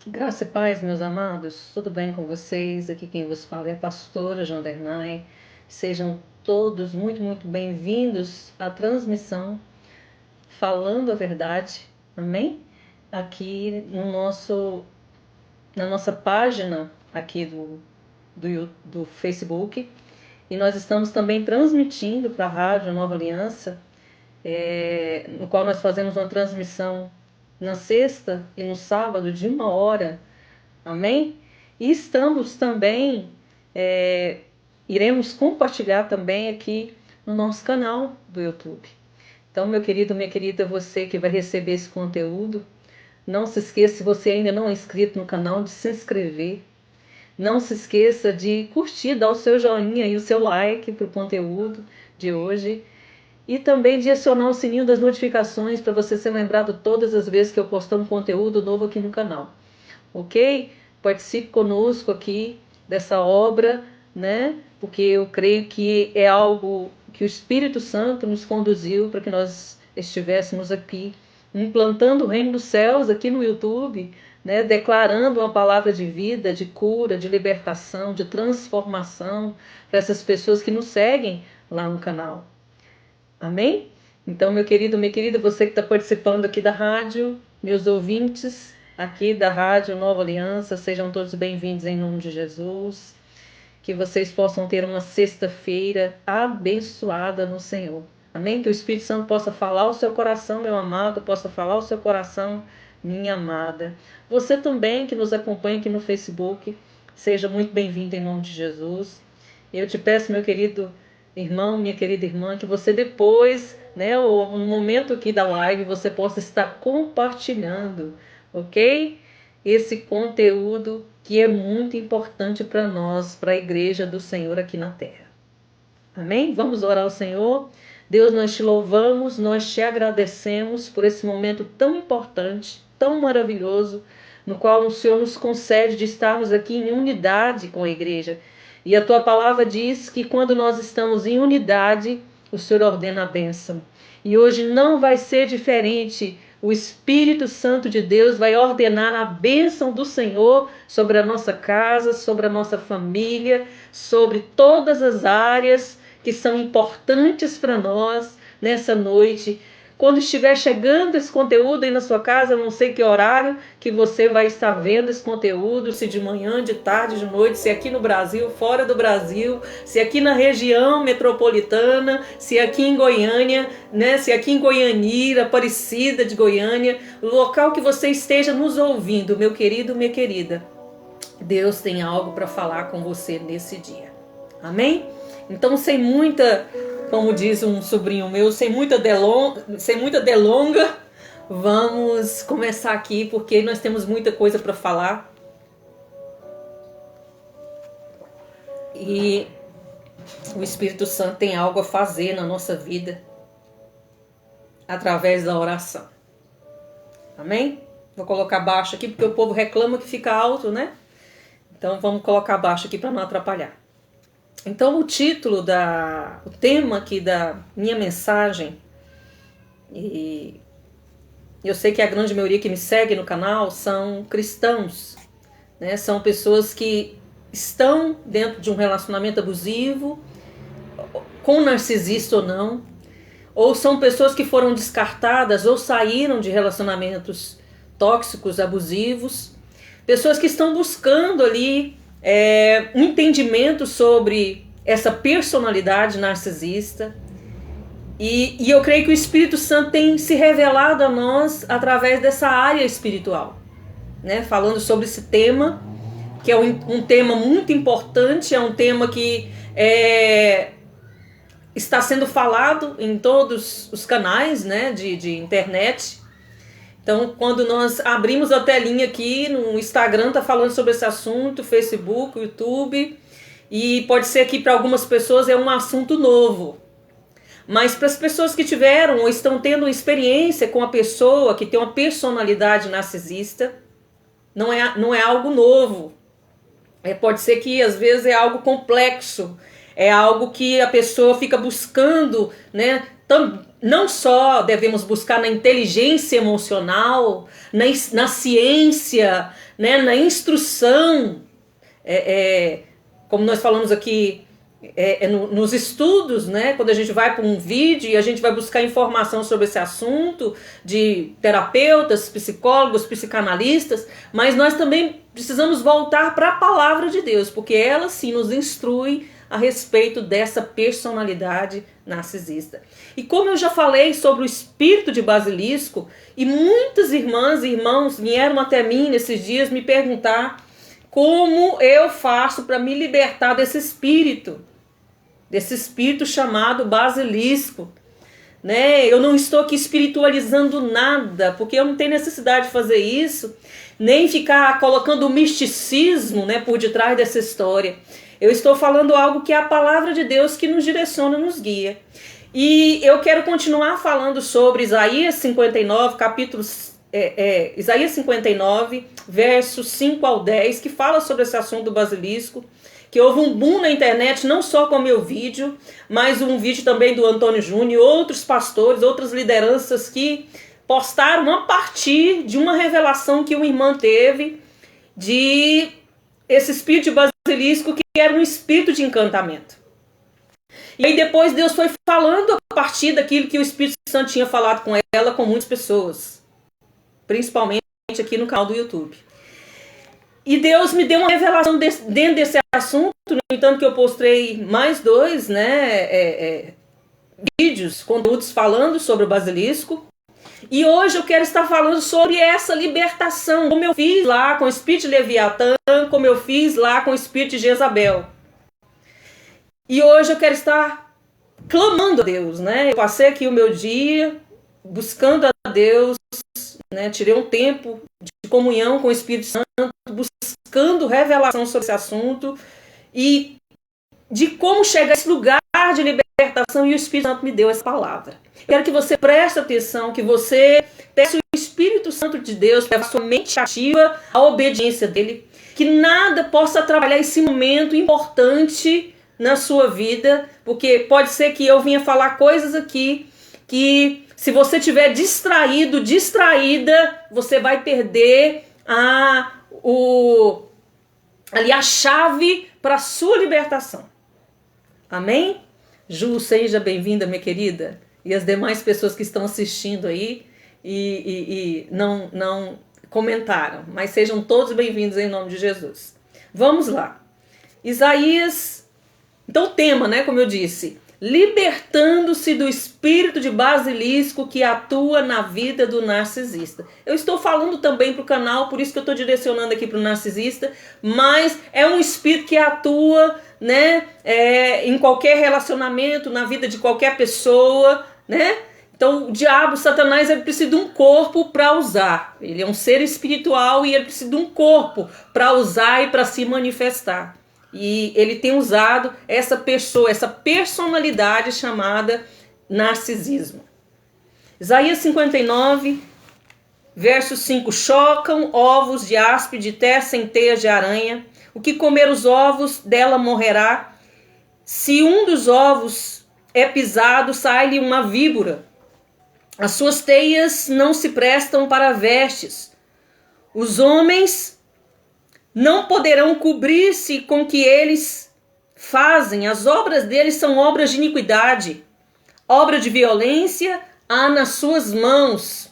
Graça e paz, meus amados, tudo bem com vocês? Aqui quem vos fala é a pastora Jandernay. Sejam todos muito bem-vindos à transmissão Falando a Verdade, amém? Aqui no na nossa página aqui do Facebook. E nós estamos também transmitindo para a Rádio Nova Aliança, no qual nós fazemos uma transmissão na sexta e no sábado de 1 hora. Amém? E estamos também, é, iremos compartilhar também aqui no nosso canal do YouTube. Então, meu querido, minha querida, você que vai receber esse conteúdo, não se esqueça, se você ainda não é inscrito no canal, de se inscrever. Não se esqueça de curtir, dar o seu joinha e o seu like para o conteúdo de hoje. E também de acionar o sininho das notificações para você ser lembrado todas as vezes que eu postar um conteúdo novo aqui no canal. Ok? Participe conosco aqui dessa obra, né? Porque eu creio que é algo que o Espírito Santo nos conduziu para que nós estivéssemos aqui, implantando o reino dos céus aqui no YouTube, né? Declarando uma palavra de vida, de cura, de libertação, de transformação para essas pessoas que nos seguem lá no canal. Amém? Então, meu querido, minha querida, você que está participando aqui da rádio, meus ouvintes aqui da Rádio Nova Aliança, sejam todos bem-vindos em nome de Jesus. Que vocês possam ter uma sexta-feira abençoada no Senhor. Amém? Que o Espírito Santo possa falar ao seu coração, meu amado, possa falar ao seu coração, minha amada. Você também que nos acompanha aqui no Facebook, seja muito bem-vindo em nome de Jesus. Eu te peço, meu querido irmão, minha querida irmã, que você depois, né, no momento aqui da live, você possa estar compartilhando, ok? Esse conteúdo que é muito importante para nós, para a igreja do Senhor aqui na terra. Amém? Vamos orar ao Senhor. Deus, nós te louvamos, nós te agradecemos por esse momento tão importante, tão maravilhoso, no qual o Senhor nos concede de estarmos aqui em unidade com a igreja. E a tua palavra diz que quando nós estamos em unidade, o Senhor ordena a bênção. E hoje não vai ser diferente. O Espírito Santo de Deus vai ordenar a bênção do Senhor sobre a nossa casa, sobre a nossa família, sobre todas as áreas que são importantes para nós nessa noite. Quando estiver chegando esse conteúdo aí na sua casa, eu não sei que horário que você vai estar vendo esse conteúdo, se de manhã, de tarde, de noite, se aqui no Brasil, fora do Brasil, se aqui na região metropolitana, se aqui em Goiânia, né, se aqui em Goianira, Aparecida de Goiânia, o local que você esteja nos ouvindo, meu querido, minha querida, Deus tem algo para falar com você nesse dia. Amém? Então, sem muita, como diz um sobrinho meu, sem muita delonga, vamos começar aqui, porque nós temos muita coisa para falar. E o Espírito Santo tem algo a fazer na nossa vida através da oração. Amém? Vou colocar baixo aqui, porque o povo reclama que fica alto, né? Então, vamos colocar baixo aqui para não atrapalhar. Então, o tema aqui da minha mensagem, e eu sei que a grande maioria que me segue no canal são cristãos, né? São pessoas que estão dentro de um relacionamento abusivo, com narcisista ou são pessoas que foram descartadas ou saíram de relacionamentos tóxicos, abusivos, pessoas que estão buscando ali um entendimento sobre essa personalidade narcisista. E eu creio que o Espírito Santo tem se revelado a nós através dessa área espiritual, né? Falando sobre esse tema, que é um tema muito importante, é um tema que está sendo falado em todos os canais, né, de internet. Então, quando nós abrimos a telinha aqui no Instagram, tá falando sobre esse assunto, Facebook, YouTube, e pode ser que para algumas pessoas é um assunto novo. Mas para as pessoas que tiveram ou estão tendo uma experiência com a pessoa que tem uma personalidade narcisista, não é algo novo. Pode ser que às vezes é algo complexo, é algo que a pessoa fica buscando, né, não só devemos buscar na inteligência emocional, na ciência, né, na instrução, como nós falamos aqui, nos estudos, né, quando a gente vai para um vídeo e a gente vai buscar informação sobre esse assunto, de terapeutas, psicólogos, psicanalistas, mas nós também precisamos voltar para a palavra de Deus, porque ela sim nos instrui a respeito dessa personalidade narcisista. E como eu já falei sobre o espírito de basilisco, e muitas irmãs e irmãos vieram até mim nesses dias me perguntar como eu faço para me libertar desse espírito chamado basilisco. Né? Eu não estou aqui espiritualizando nada, porque eu não tenho necessidade de fazer isso, nem ficar colocando o misticismo, né, por detrás dessa história. Eu estou falando algo que é a palavra de Deus que nos direciona, nos guia. E eu quero continuar falando sobre Isaías 59, Isaías 59, versos 5 ao 10, que fala sobre esse assunto do basilisco, que houve um boom na internet, não só com o meu vídeo, mas um vídeo também do Antônio Júnior, outros pastores, outras lideranças que postaram a partir de uma revelação que uma irmã teve de esse espírito de basilisco, que era um espírito de encantamento. E aí depois Deus foi falando a partir daquilo que o Espírito Santo tinha falado com ela, com muitas pessoas, principalmente aqui no canal do YouTube. E Deus me deu uma revelação dentro desse assunto, no entanto que eu postei mais 2, né, vídeos, conteúdos falando sobre o basilisco. E hoje eu quero estar falando sobre essa libertação, como eu fiz lá com o espírito de Leviatã, como eu fiz lá com o espírito de Jezabel. E hoje eu quero estar clamando a Deus, né? Eu passei aqui o meu dia buscando a Deus, né? Tirei um tempo de comunhão com o Espírito Santo, buscando revelação sobre esse assunto e de como chegar a esse lugar de libertação, e o Espírito Santo me deu essa palavra. Eu quero que você preste atenção, que você peça o Espírito Santo de Deus para a sua mente ativa, a obediência dele, que nada possa atrapalhar esse momento importante na sua vida, porque pode ser que eu venha falar coisas aqui que, se você estiver distraído, distraída, você vai perder a chave para a sua libertação. Amém? Ju, seja bem-vinda, minha querida. E as demais pessoas que estão assistindo aí e não comentaram. Mas sejam todos bem-vindos em nome de Jesus. Vamos lá. Isaías, então o tema, né, como eu disse, libertando-se do espírito de basilisco que atua na vida do narcisista. Eu estou falando também para o canal, por isso que eu estou direcionando aqui para o narcisista, mas é um espírito que atua, né, em qualquer relacionamento, na vida de qualquer pessoa, né? Então o diabo, Satanás, ele precisa de um corpo para usar. Ele é um ser espiritual e ele precisa de um corpo para usar e para se manifestar. E ele tem usado essa pessoa, essa personalidade chamada narcisismo. Isaías 59, verso 5. Chocam ovos de áspide, tecem teias de aranha. O que comer os ovos dela morrerá. Se um dos ovos é pisado, sai-lhe uma víbora. As suas teias não se prestam para vestes. Os homens não poderão cobrir-se com o que eles fazem. As obras deles são obras de iniquidade. Obra de violência há nas suas mãos.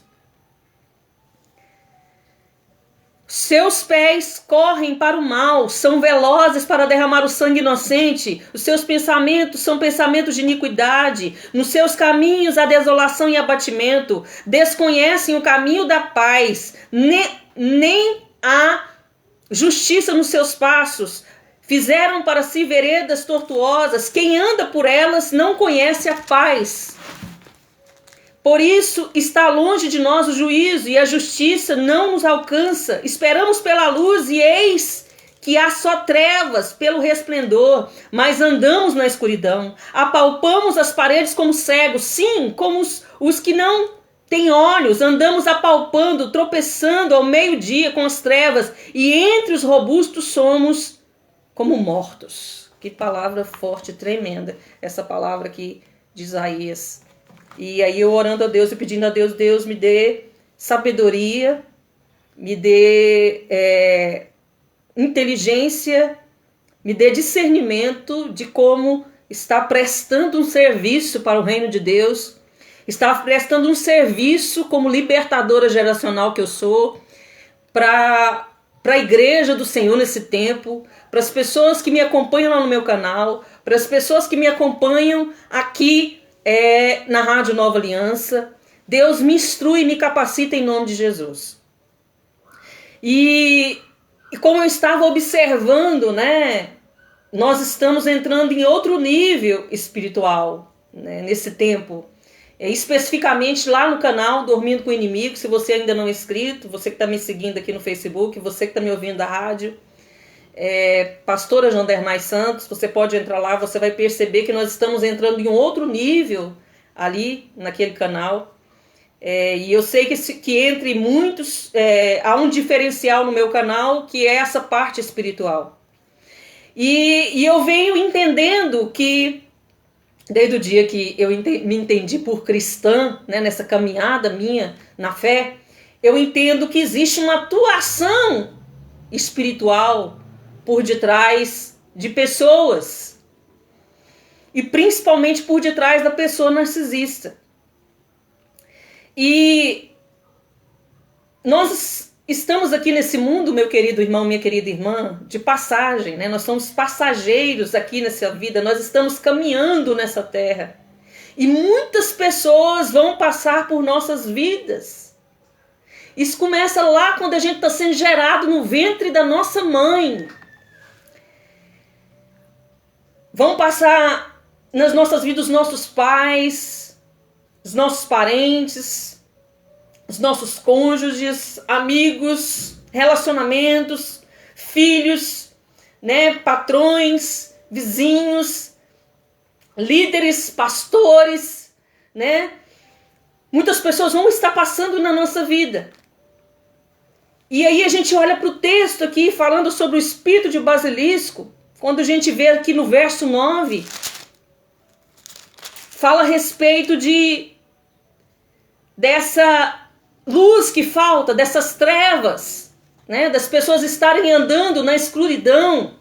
Seus pés correm para o mal, são velozes para derramar o sangue inocente. Os seus pensamentos são pensamentos de iniquidade. Nos seus caminhos há desolação e abatimento. Desconhecem o caminho da paz, nem há justiça nos seus passos. Fizeram para si veredas tortuosas. Quem anda por elas não conhece a paz. Por isso está longe de nós o juízo e a justiça não nos alcança. Esperamos pela luz e eis que há só trevas pelo resplendor, mas andamos na escuridão. Apalpamos as paredes como cegos, sim, como os que não têm olhos. Andamos apalpando, tropeçando ao meio-dia com as trevas, e entre os robustos somos como mortos. Que palavra forte, tremenda, essa palavra aqui de Isaías. E aí eu orando a Deus e pedindo a Deus, Deus me dê sabedoria, me dê inteligência, me dê discernimento de como estar prestando um serviço para o reino de Deus, estar prestando um serviço como libertadora geracional que eu sou, para a igreja do Senhor nesse tempo, para as pessoas que me acompanham lá no meu canal, para as pessoas que me acompanham aqui na Rádio Nova Aliança. Deus me instrui e me capacita em nome de Jesus. E como eu estava observando, né, nós estamos entrando em outro nível espiritual, né, nesse tempo. Especificamente lá no canal Dormindo com o Inimigo, se você ainda não é inscrito, você que está me seguindo aqui no Facebook, você que está me ouvindo da rádio, Pastora Jandernay Santos, você pode entrar lá, você vai perceber que nós estamos entrando em um outro nível ali naquele canal. E eu sei que entre muitos, há um diferencial no meu canal, que é essa parte espiritual. E eu venho entendendo que, desde o dia que eu me entendi por cristã, né, nessa caminhada minha na fé, eu entendo que existe uma atuação espiritual por detrás de pessoas. E principalmente por detrás da pessoa narcisista. E nós estamos aqui nesse mundo, meu querido irmão, minha querida irmã, de passagem, né? Nós somos passageiros aqui nessa vida, nós estamos caminhando nessa terra. E muitas pessoas vão passar por nossas vidas. Isso começa lá quando a gente está sendo gerado no ventre da nossa mãe. Vão passar nas nossas vidas os nossos pais, os nossos parentes, os nossos cônjuges, amigos, relacionamentos, filhos, né, patrões, vizinhos, líderes, pastores, né? Muitas pessoas vão estar passando na nossa vida. E aí a gente olha para o texto aqui falando sobre o espírito de basilisco, quando a gente vê aqui no verso 9, fala a respeito dessa luz que falta, dessas trevas, né? Das pessoas estarem andando na escuridão.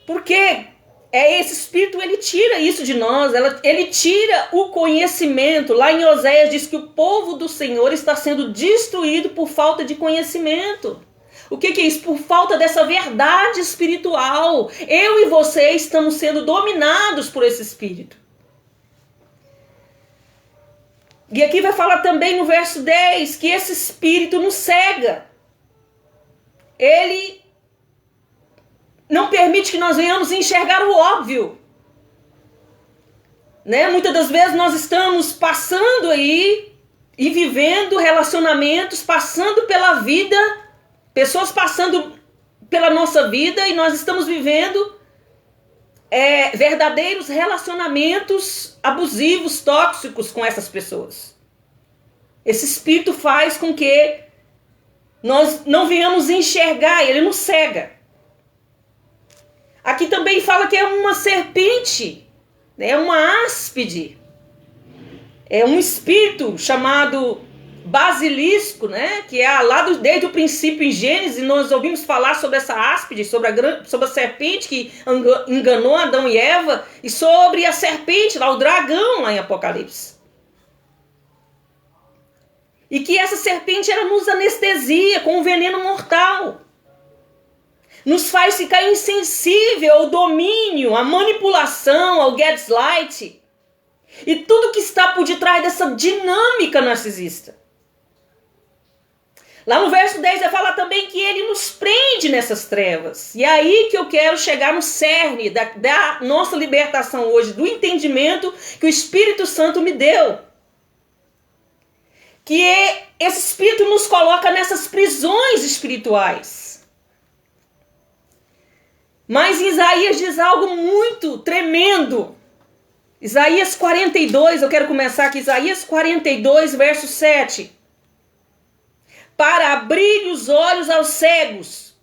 Porque esse espírito, ele tira isso de nós, ele tira o conhecimento. Lá em Oséias diz que o povo do Senhor está sendo destruído por falta de conhecimento. O que é isso? Por falta dessa verdade espiritual. Eu e você estamos sendo dominados por esse espírito. E aqui vai falar também no verso 10 que esse espírito nos cega. Ele não permite que nós venhamos enxergar o óbvio. Né? Muitas das vezes nós estamos passando aí e vivendo relacionamentos, passando pela vida, pessoas passando pela nossa vida, e nós estamos vivendo verdadeiros relacionamentos abusivos, tóxicos com essas pessoas. Esse espírito faz com que nós não venhamos enxergar, ele nos cega. Aqui também fala que é uma serpente, né? Uma áspide. É um espírito chamado basilisco, né? Que é lá desde o princípio em Gênesis, nós ouvimos falar sobre essa áspide, sobre a serpente que enganou Adão e Eva, e sobre a serpente, lá o dragão, lá em Apocalipse. E que essa serpente, ela nos anestesia com um veneno mortal. Nos faz ficar insensível ao domínio, à manipulação, ao gaslight. E tudo que está por detrás dessa dinâmica narcisista. Lá no verso 10 vai falar também que ele nos prende nessas trevas. E é aí que eu quero chegar no cerne da nossa libertação hoje, do entendimento que o Espírito Santo me deu. Que esse Espírito nos coloca nessas prisões espirituais. Mas Isaías diz algo muito tremendo. Isaías 42, eu quero começar aqui. Isaías 42, verso 7. Para abrir os olhos aos cegos,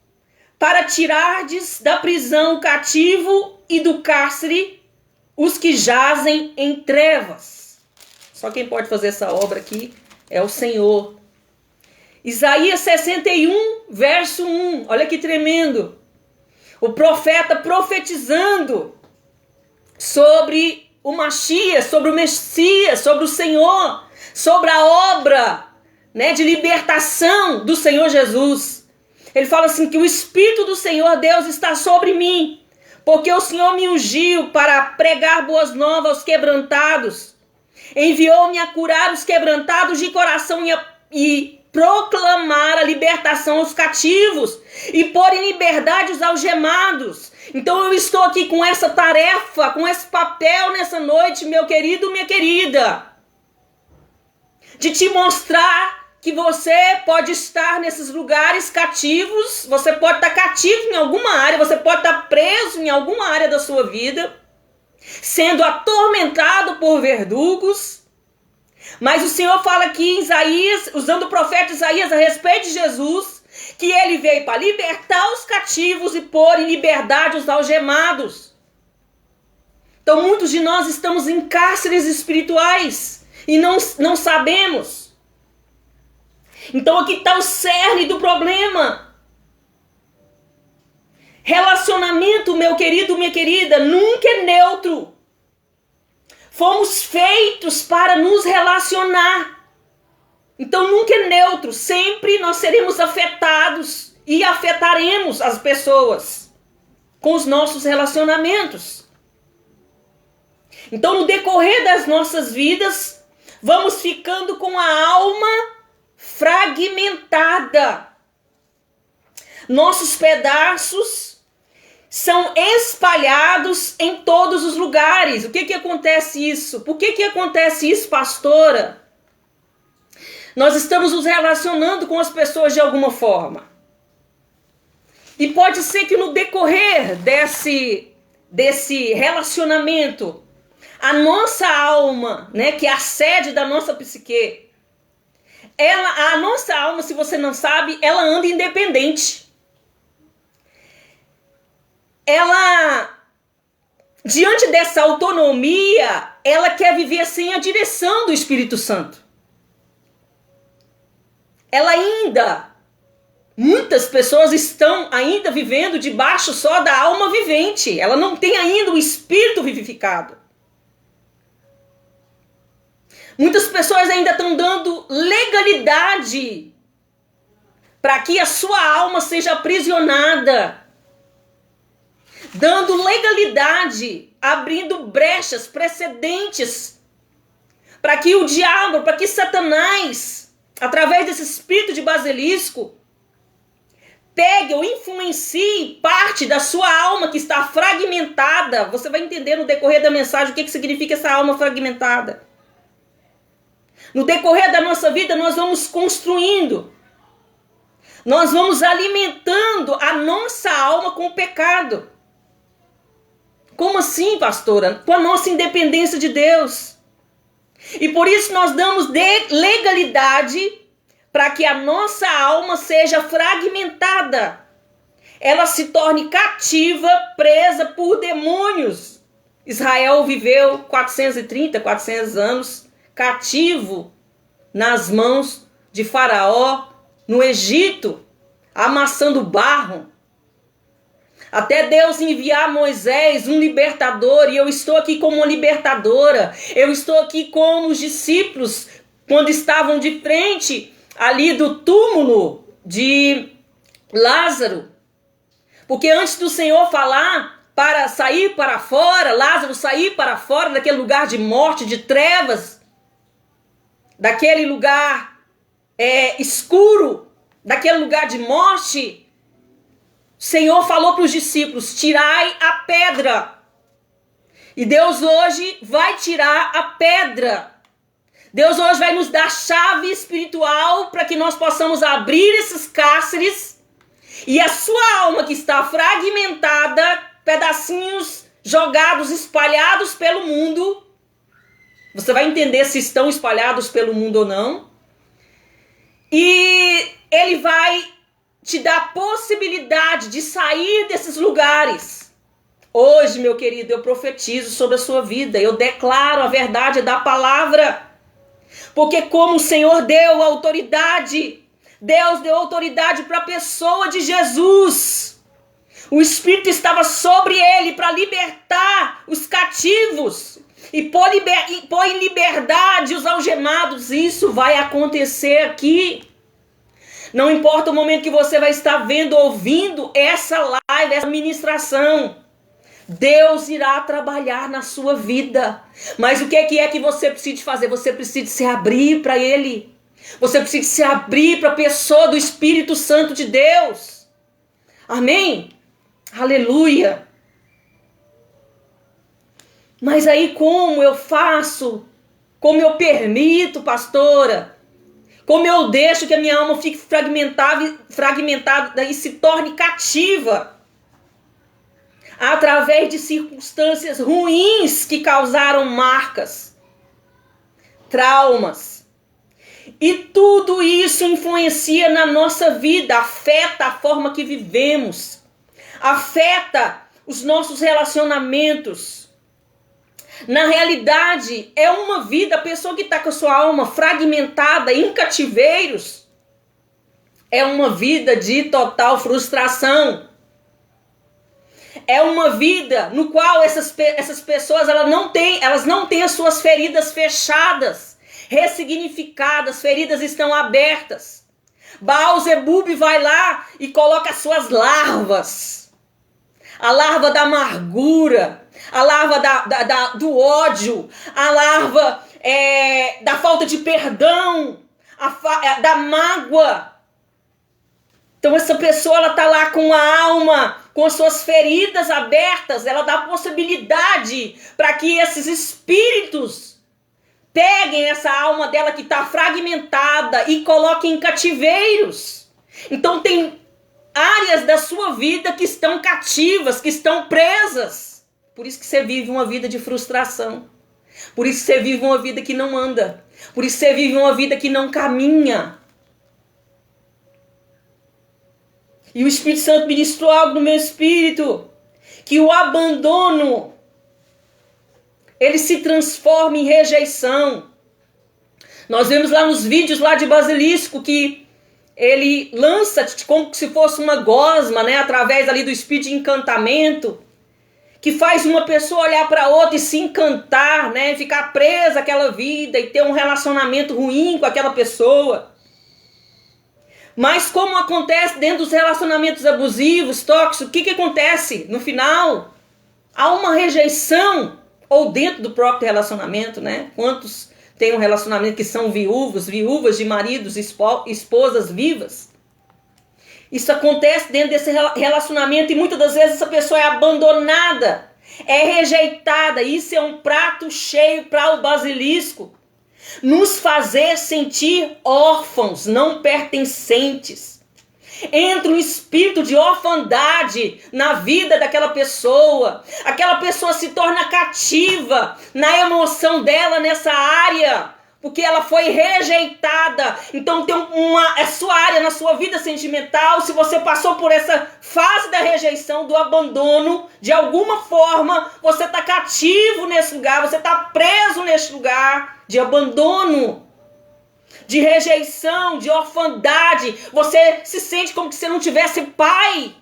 para tirardes da prisão o cativo e do cárcere os que jazem em trevas. Só quem pode fazer essa obra aqui é o Senhor. Isaías 61, verso 1. Olha que tremendo. O profeta profetizando sobre o Mashiach, sobre o Messias, sobre o Senhor, sobre a obra, né, de libertação do Senhor Jesus. Ele fala assim que o Espírito do Senhor Deus está sobre mim, porque o Senhor me ungiu para pregar boas novas aos quebrantados. Enviou-me a curar os quebrantados de coração e proclamar a libertação aos cativos e pôr em liberdade os algemados. Então eu estou aqui com essa tarefa, com esse papel nessa noite, meu querido, minha querida, de te mostrar que você pode estar nesses lugares cativos, você pode estar cativo em alguma área, você pode estar preso em alguma área da sua vida, sendo atormentado por verdugos. Mas o Senhor fala aqui em Isaías, usando o profeta Isaías a respeito de Jesus, que ele veio para libertar os cativos e pôr em liberdade os algemados. Então muitos de nós estamos em cárceres espirituais e não sabemos. Então aqui está o cerne do problema. Relacionamento, meu querido, minha querida, nunca é neutro. Fomos feitos para nos relacionar. Então nunca é neutro. Sempre nós seremos afetados e afetaremos as pessoas com os nossos relacionamentos. Então no decorrer das nossas vidas, vamos ficando com a alma fragmentada. Nossos pedaços são espalhados em todos os lugares. O que acontece isso? Por que acontece isso, pastora? Nós estamos nos relacionando com as pessoas de alguma forma. E pode ser que no decorrer desse relacionamento, a nossa alma, né, que é a sede da nossa psique, a nossa alma, se você não sabe, ela anda independente. Ela, diante dessa autonomia, ela quer viver sem a direção do Espírito Santo. Muitas pessoas estão ainda vivendo debaixo só da alma vivente. Ela não tem ainda o Espírito vivificado. Muitas pessoas ainda estão dando legalidade para que a sua alma seja aprisionada. Dando legalidade, abrindo brechas, precedentes, para que o diabo, para que Satanás, através desse espírito de basilisco, pegue ou influencie parte da sua alma que está fragmentada. Você vai entender no decorrer da mensagem o que significa essa alma fragmentada. No decorrer da nossa vida, nós vamos construindo, nós vamos alimentando a nossa alma com o pecado. Como assim, pastora? Com a nossa independência de Deus. E por isso nós damos legalidade para que a nossa alma seja fragmentada. Ela se torne cativa, presa por demônios. Israel viveu 400 anos cativo nas mãos de Faraó no Egito, amassando barro. Até Deus enviar Moisés, um libertador, e eu estou aqui como uma libertadora. Eu estou aqui como os discípulos, quando estavam de frente ali do túmulo de Lázaro. Porque antes do Senhor falar para sair para fora, Lázaro sair para fora daquele lugar de morte, de trevas, daquele lugar escuro, daquele lugar de morte, o Senhor falou para os discípulos: tirai a pedra. E Deus hoje vai tirar a pedra. Deus hoje vai nos dar chave espiritual para que nós possamos abrir esses cárceres e a sua alma que está fragmentada, pedacinhos jogados, espalhados pelo mundo. Você vai entender se estão espalhados pelo mundo ou não. E Ele vai te dá a possibilidade de sair desses lugares Hoje, meu querido, eu profetizo sobre a sua vida. Eu declaro a verdade da palavra. Porque como o Senhor deu autoridade, Deus deu autoridade para a pessoa de Jesus. O Espírito estava sobre ele para libertar os cativos e pôr em liberdade os algemados. Isso vai acontecer aqui. Não importa o momento que você vai estar vendo, ouvindo essa live, essa ministração. Deus irá trabalhar na sua vida. Mas o que é que você precisa fazer? Você precisa se abrir para Ele. Você precisa se abrir para a pessoa do Espírito Santo de Deus. Amém? Aleluia. Mas aí como eu faço? Como eu permito, pastora? Como eu deixo que a minha alma fique fragmentada e se torne cativa? Através de circunstâncias ruins que causaram marcas, traumas. E tudo isso influencia na nossa vida, afeta a forma que vivemos, afeta os nossos relacionamentos. Na realidade, é uma vida, a pessoa que está com a sua alma fragmentada em cativeiros, é uma vida de total frustração. É uma vida no qual essas pessoas elas não têm as suas feridas fechadas, ressignificadas, feridas estão abertas. Baal-zebub vai lá e coloca as suas larvas. A larva da amargura, a larva do ódio, a larva da falta de perdão, da mágoa. Então essa pessoa ela está lá com a alma, com as suas feridas abertas, ela dá possibilidade para que esses espíritos peguem essa alma dela que está fragmentada e coloquem em cativeiros. Então tem áreas da sua vida que estão cativas, que estão presas. Por isso que você vive uma vida de frustração. Por isso que você vive uma vida que não anda. Por isso que você vive uma vida que não caminha. E o Espírito Santo ministrou algo no meu espírito. Que o abandono, ele se transforma em rejeição. Nós vemos lá nos vídeos lá de Basilisco que ele lança como se fosse uma gosma, né? Através ali do espírito de encantamento. Que faz uma pessoa olhar para outra e se encantar, né? Ficar presa àquela vida e ter um relacionamento ruim com aquela pessoa. Mas como acontece dentro dos relacionamentos abusivos, tóxicos, o que acontece no final? Há uma rejeição, ou dentro do próprio relacionamento, né? Quantos têm um relacionamento que são viúvas de maridos, esposas vivas? Isso acontece dentro desse relacionamento e muitas das vezes essa pessoa é abandonada, é rejeitada. Isso é um prato cheio para o basilisco. Nos fazer sentir órfãos, não pertencentes. Entra um espírito de orfandade na vida daquela pessoa. Aquela pessoa se torna cativa na emoção dela nessa área, porque ela foi rejeitada. Então tem a sua área na sua vida sentimental. Se você passou por essa fase da rejeição, do abandono, de alguma forma você está cativo nesse lugar, você está preso nesse lugar de abandono, de rejeição, de orfandade. Você se sente como se você não tivesse pai.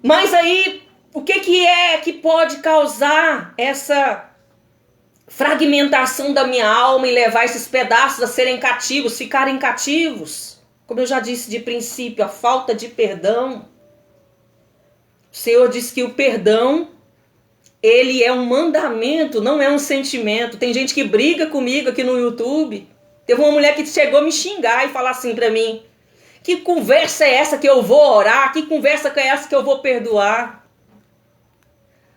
Mas aí, o que é que pode causar essa fragmentação da minha alma e levar esses pedaços a serem cativos, ficarem cativos? Como eu já disse de princípio, a falta de perdão. O Senhor disse que o perdão, ele é um mandamento, não é um sentimento. Tem gente que briga comigo aqui no YouTube. Teve uma mulher que chegou a me xingar e falar assim pra mim: que conversa é essa que eu vou orar? Que conversa é essa que eu vou perdoar?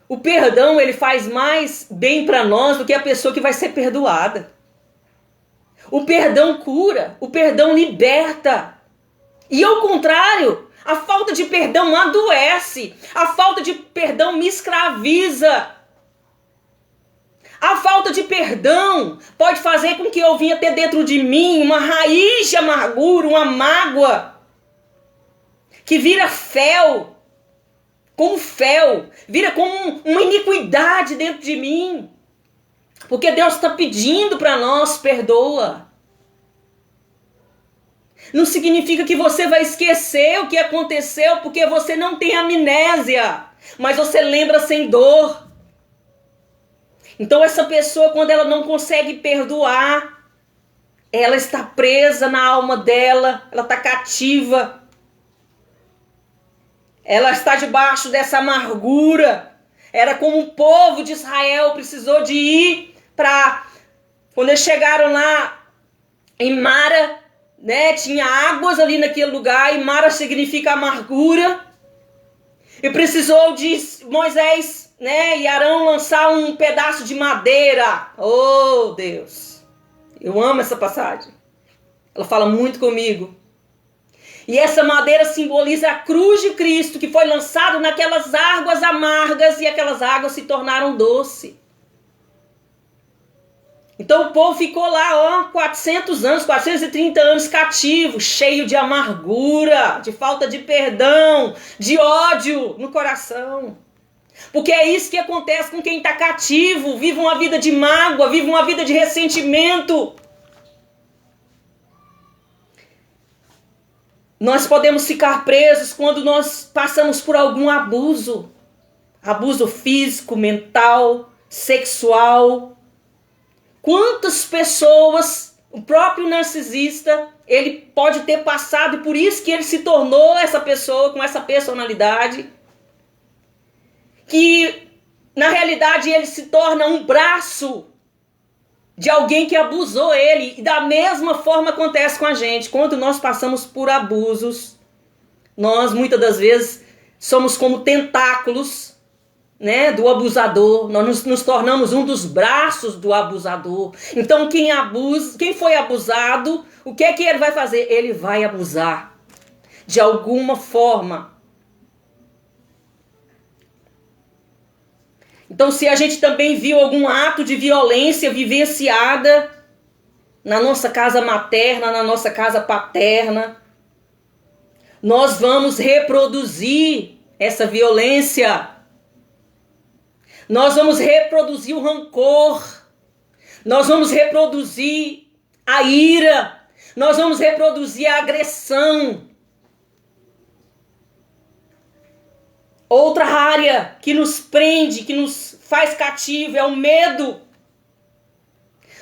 O perdão, ele faz mais bem pra nós do que a pessoa que vai ser perdoada. O perdão cura, o perdão liberta. E ao contrário, a falta de perdão adoece. A falta de perdão me escraviza. A falta de perdão pode fazer com que eu venha ter dentro de mim uma raiz de amargura, uma mágoa, que vira fel, vira como uma iniquidade dentro de mim. Porque Deus está pedindo para nós, perdoa. Não significa que você vai esquecer o que aconteceu, porque você não tem amnésia, mas você lembra sem dor. Então essa pessoa, quando ela não consegue perdoar, ela está presa na alma dela, ela está cativa. Ela está debaixo dessa amargura. Era como o povo de Israel precisou de ir para... Quando eles chegaram lá em Mara, né, tinha águas ali naquele lugar, e Mara significa amargura. E precisou de Moisés, né, e Arão lançar um pedaço de madeira. Oh, Deus! Eu amo essa passagem. Ela fala muito comigo. E essa madeira simboliza a cruz de Cristo, que foi lançado naquelas águas amargas, e aquelas águas se tornaram doces. Então o povo ficou lá, 400 anos, 430 anos cativo, cheio de amargura, de falta de perdão, de ódio no coração. Porque é isso que acontece com quem está cativo, vive uma vida de mágoa, vive uma vida de ressentimento. Nós podemos ficar presos quando nós passamos por algum abuso. Abuso físico, mental, sexual. Quantas pessoas, o próprio narcisista, ele pode ter passado, e por isso que ele se tornou essa pessoa com essa personalidade. Que, na realidade, ele se torna um braço de alguém que abusou ele. E da mesma forma acontece com a gente. Quando nós passamos por abusos, nós muitas das vezes somos como tentáculos, né, do abusador. Nós nos tornamos um dos braços do abusador. Então quem foi abusado, o que é que ele vai fazer? Ele vai abusar de alguma forma. Então, se a gente também viu algum ato de violência vivenciada na nossa casa materna, na nossa casa paterna, nós vamos reproduzir essa violência. Nós vamos reproduzir o rancor. Nós vamos reproduzir a ira. Nós vamos reproduzir a agressão. Outra área que nos prende, que nos faz cativo, é o medo.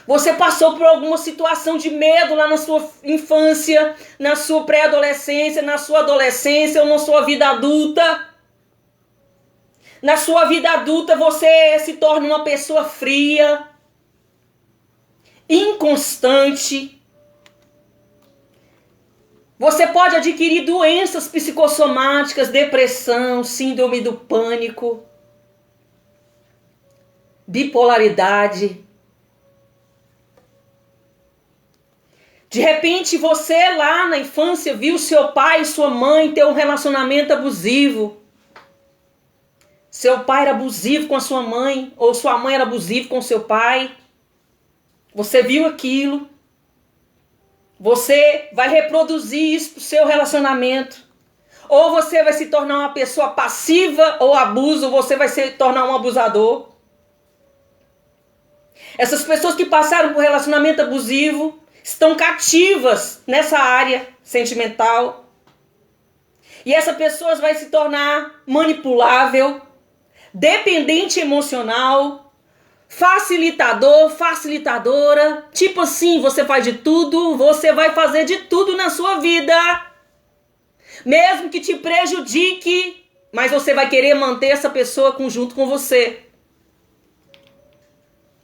Você passou por alguma situação de medo lá na sua infância, na sua pré-adolescência, na sua adolescência ou na sua vida adulta. Na sua vida adulta você se torna uma pessoa fria, inconstante. Você pode adquirir doenças psicossomáticas, depressão, síndrome do pânico, bipolaridade. De repente você lá na infância viu seu pai e sua mãe ter um relacionamento abusivo. Seu pai era abusivo com a sua mãe, ou sua mãe era abusiva com seu pai. Você viu aquilo. Você vai reproduzir isso para o seu relacionamento. Ou você vai se tornar uma pessoa passiva ou abuso, ou você vai se tornar um abusador. Essas pessoas que passaram por relacionamento abusivo estão cativas nessa área sentimental. E essa pessoa vai se tornar manipulável, dependente emocional, facilitador, facilitadora. Tipo assim, você faz de tudo, você vai fazer de tudo na sua vida. Mesmo que te prejudique, mas você vai querer manter essa pessoa junto com você.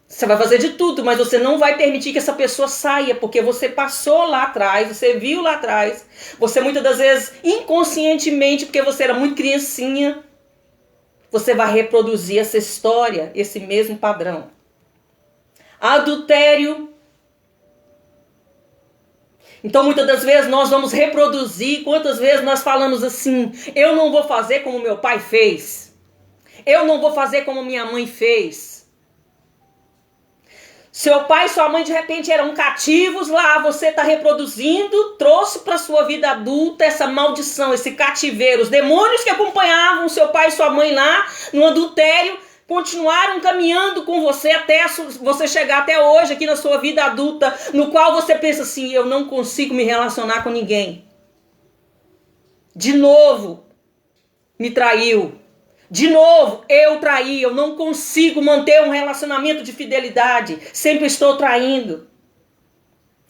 Você vai fazer de tudo, mas você não vai permitir que essa pessoa saia, porque você passou lá atrás, você viu lá atrás. Você muitas das vezes, inconscientemente, porque você era muito criancinha, você vai reproduzir essa história, esse mesmo padrão. Adultério. Então, muitas das vezes, nós vamos reproduzir. Quantas vezes nós falamos assim: eu não vou fazer como meu pai fez. Eu não vou fazer como minha mãe fez. Seu pai e sua mãe de repente eram cativos lá, você está reproduzindo, trouxe para sua vida adulta essa maldição, esse cativeiro. Os demônios que acompanhavam seu pai e sua mãe lá no adultério continuaram caminhando com você até você chegar até hoje aqui na sua vida adulta, no qual você pensa assim, eu não consigo me relacionar com ninguém. De novo, me traiu. De novo, eu traí, eu não consigo manter um relacionamento de fidelidade. Sempre estou traindo.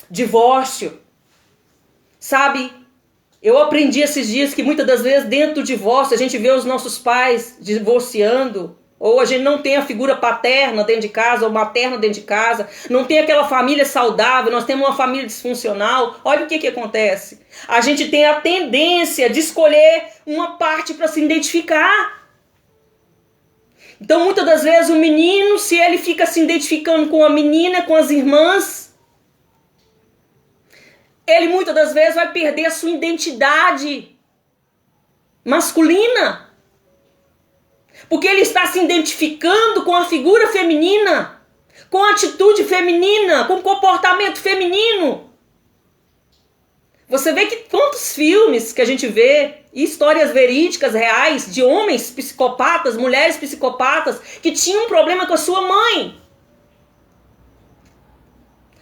Divórcio. Sabe, eu aprendi esses dias que muitas das vezes dentro do divórcio a gente vê os nossos pais divorciando. Ou a gente não tem a figura paterna dentro de casa, ou materna dentro de casa. Não tem aquela família saudável, nós temos uma família disfuncional. Olha o que acontece. A gente tem a tendência de escolher uma parte para se identificar. Então, muitas das vezes, o menino, se ele fica se identificando com a menina, com as irmãs, ele muitas das vezes vai perder a sua identidade masculina. Porque ele está se identificando com a figura feminina, com a atitude feminina, com o comportamento feminino. Você vê que quantos filmes que a gente vê, histórias verídicas, reais, de homens psicopatas, mulheres psicopatas, que tinham um problema com a sua mãe,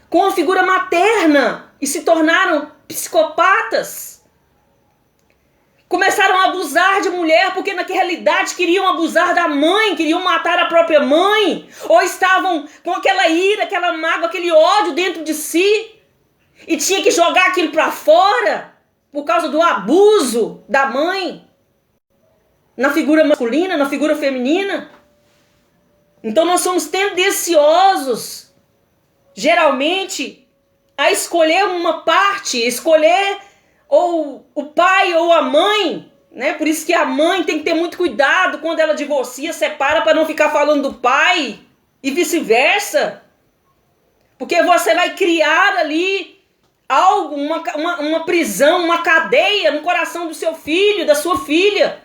com a figura materna, e se tornaram psicopatas. Começaram a abusar de mulher porque na realidade queriam abusar da mãe, queriam matar a própria mãe, ou estavam com aquela ira, aquela mágoa, aquele ódio dentro de si, e tinha que jogar aquilo para fora por causa do abuso da mãe na figura masculina, na figura feminina. Então nós somos tendenciosos, geralmente, a escolher uma parte, escolher ou o pai ou a mãe, né? Por isso que a mãe tem que ter muito cuidado quando ela divorcia, separa, para não ficar falando do pai e vice-versa. Porque você vai criar ali algo, uma prisão, uma cadeia no coração do seu filho, da sua filha.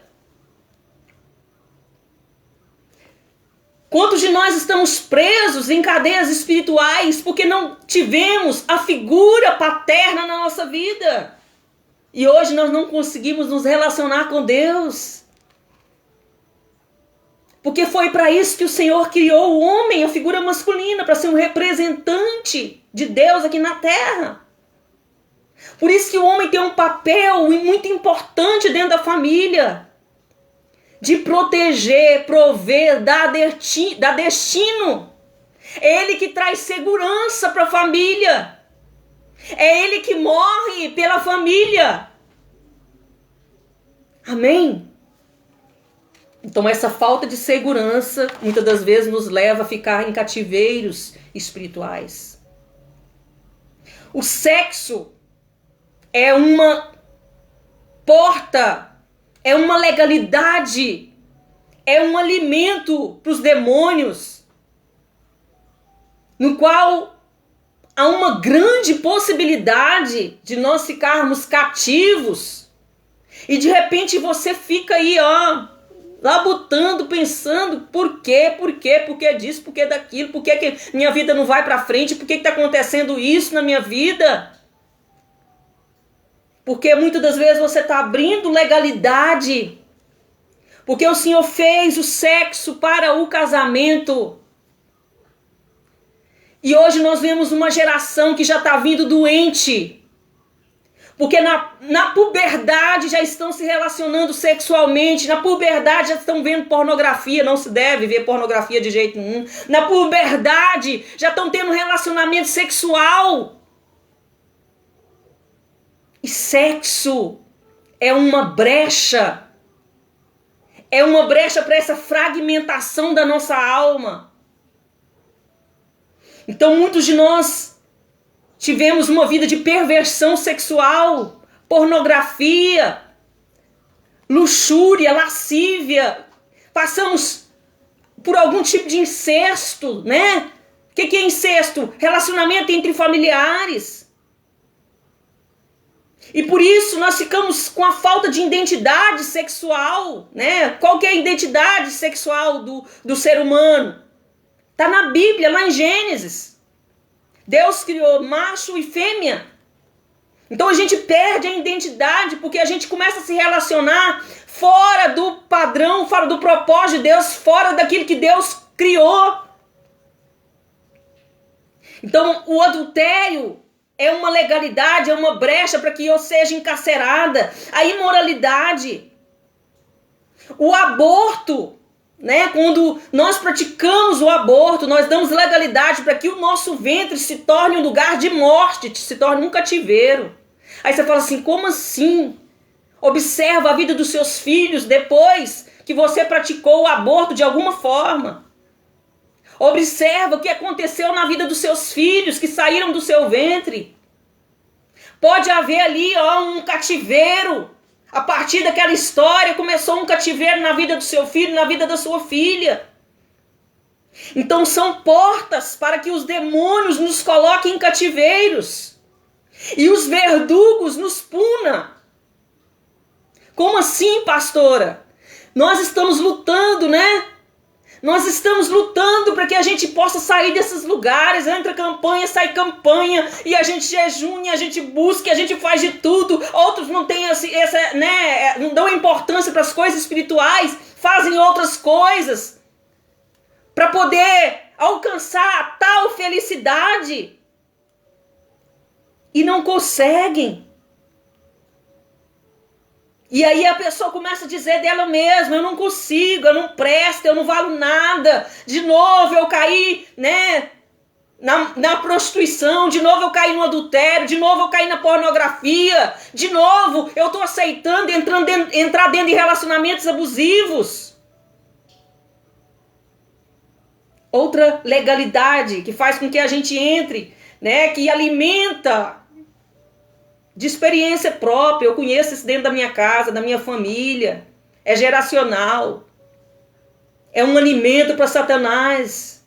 Quantos de nós estamos presos em cadeias espirituais porque não tivemos a figura paterna na nossa vida? E hoje nós não conseguimos nos relacionar com Deus. Porque foi para isso que o Senhor criou o homem, a figura masculina, para ser um representante de Deus aqui na terra. Por isso que o homem tem um papel muito importante dentro da família. De proteger, prover, dar destino. É ele que traz segurança para a família. É ele que morre pela família. Amém? Então essa falta de segurança muitas das vezes nos leva a ficar em cativeiros espirituais. O sexo é uma porta, é uma legalidade, é um alimento para os demônios, no qual há uma grande possibilidade de nós ficarmos cativos. E de repente você fica aí, labutando, pensando, por quê disso, por que daquilo, por que minha vida não vai para frente, por que está acontecendo isso na minha vida? Porque muitas das vezes você está abrindo legalidade, porque o Senhor fez o sexo para o casamento. E hoje nós vemos uma geração que já está vindo doente. Porque na puberdade já estão se relacionando sexualmente. Na puberdade já estão vendo pornografia. Não se deve ver pornografia de jeito nenhum. Na puberdade já estão tendo relacionamento sexual. E sexo é uma brecha. É uma brecha para essa fragmentação da nossa alma. Então muitos de nós tivemos uma vida de perversão sexual, pornografia, luxúria, lascívia. Passamos por algum tipo de incesto, né? O que é incesto? Relacionamento entre familiares. E por isso nós ficamos com a falta de identidade sexual, né? Qual que é a identidade sexual do ser humano? Está na Bíblia, lá em Gênesis. Deus criou macho e fêmea. Então a gente perde a identidade porque a gente começa a se relacionar fora do padrão, fora do propósito de Deus, fora daquilo que Deus criou. Então o adultério é uma legalidade, é uma brecha para que eu seja encarcerada. A imoralidade, o aborto, né? Quando nós praticamos o aborto, nós damos legalidade para que o nosso ventre se torne um lugar de morte, se torne um cativeiro. Aí você fala assim, como assim? Observa a vida dos seus filhos depois que você praticou o aborto de alguma forma. Observa o que aconteceu na vida dos seus filhos que saíram do seu ventre. Pode haver ali um cativeiro. A partir daquela história começou um cativeiro na vida do seu filho, na vida da sua filha. Então são portas para que os demônios nos coloquem em cativeiros. E os verdugos nos punam. Como assim, pastora? Nós estamos lutando, né? Nós estamos lutando para que a gente possa sair desses lugares. Entra campanha, sai campanha. E a gente jejuna, a gente busca, a gente faz de tudo. Outros não têm não dão importância para as coisas espirituais. Fazem outras coisas. Para poder alcançar a tal felicidade. E não conseguem. E aí a pessoa começa a dizer dela mesma, eu não consigo, eu não presto, eu não valo nada. De novo eu caí, né, na prostituição, de novo eu caí no adultério, de novo eu caí na pornografia, de novo eu estou aceitando entrar dentro de relacionamentos abusivos. Outra legalidade que faz com que a gente entre, né, que alimenta de experiência própria, eu conheço isso dentro da minha casa, da minha família. É geracional. É um alimento para Satanás.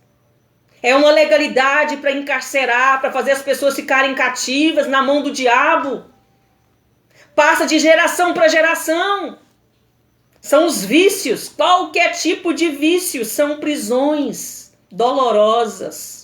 É uma legalidade para encarcerar, para fazer as pessoas ficarem cativas na mão do diabo. Passa de geração para geração. São os vícios. Qualquer tipo de vício são prisões dolorosas.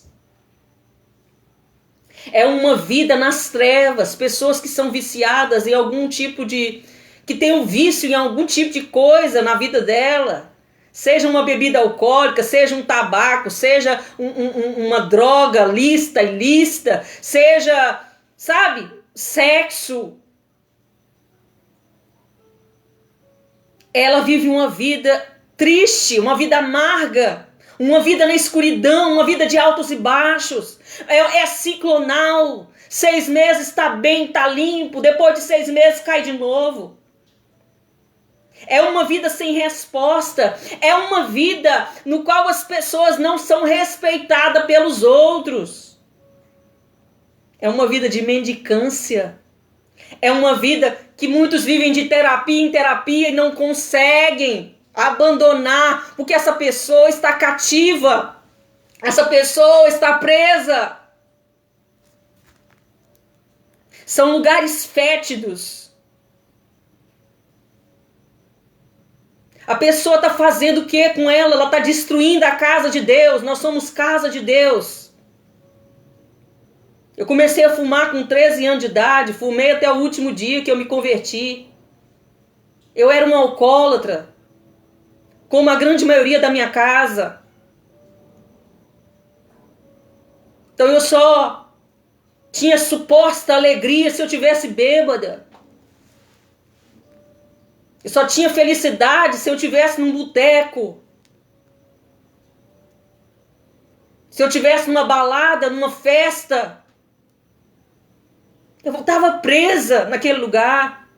É uma vida nas trevas, pessoas que são viciadas em algum tipo de... que tem um vício em algum tipo de coisa na vida dela. Seja uma bebida alcoólica, seja um tabaco, seja uma droga lícita, ilícita, seja, sabe, sexo. Ela vive uma vida triste, uma vida amarga. Uma vida na escuridão, uma vida de altos e baixos. É ciclonal. 6 meses está bem, está limpo. Depois de 6 meses cai de novo. É uma vida sem resposta. É uma vida no qual as pessoas não são respeitadas pelos outros. É uma vida de mendicância. É uma vida que muitos vivem de terapia em terapia e não conseguem abandonar, porque essa pessoa está cativa, essa pessoa está presa. São lugares fétidos. A pessoa está fazendo o que com ela? Ela está destruindo a casa de Deus. Nós somos casa de Deus. Eu comecei a fumar com 13 anos de idade, fumei até o último dia que eu me converti. Eu era um alcoólatra, como a grande maioria da minha casa. Então eu só tinha suposta alegria se eu tivesse bêbada. Eu só tinha felicidade se eu tivesse num boteco. Se eu tivesse numa balada, numa festa. Eu estava presa naquele lugar.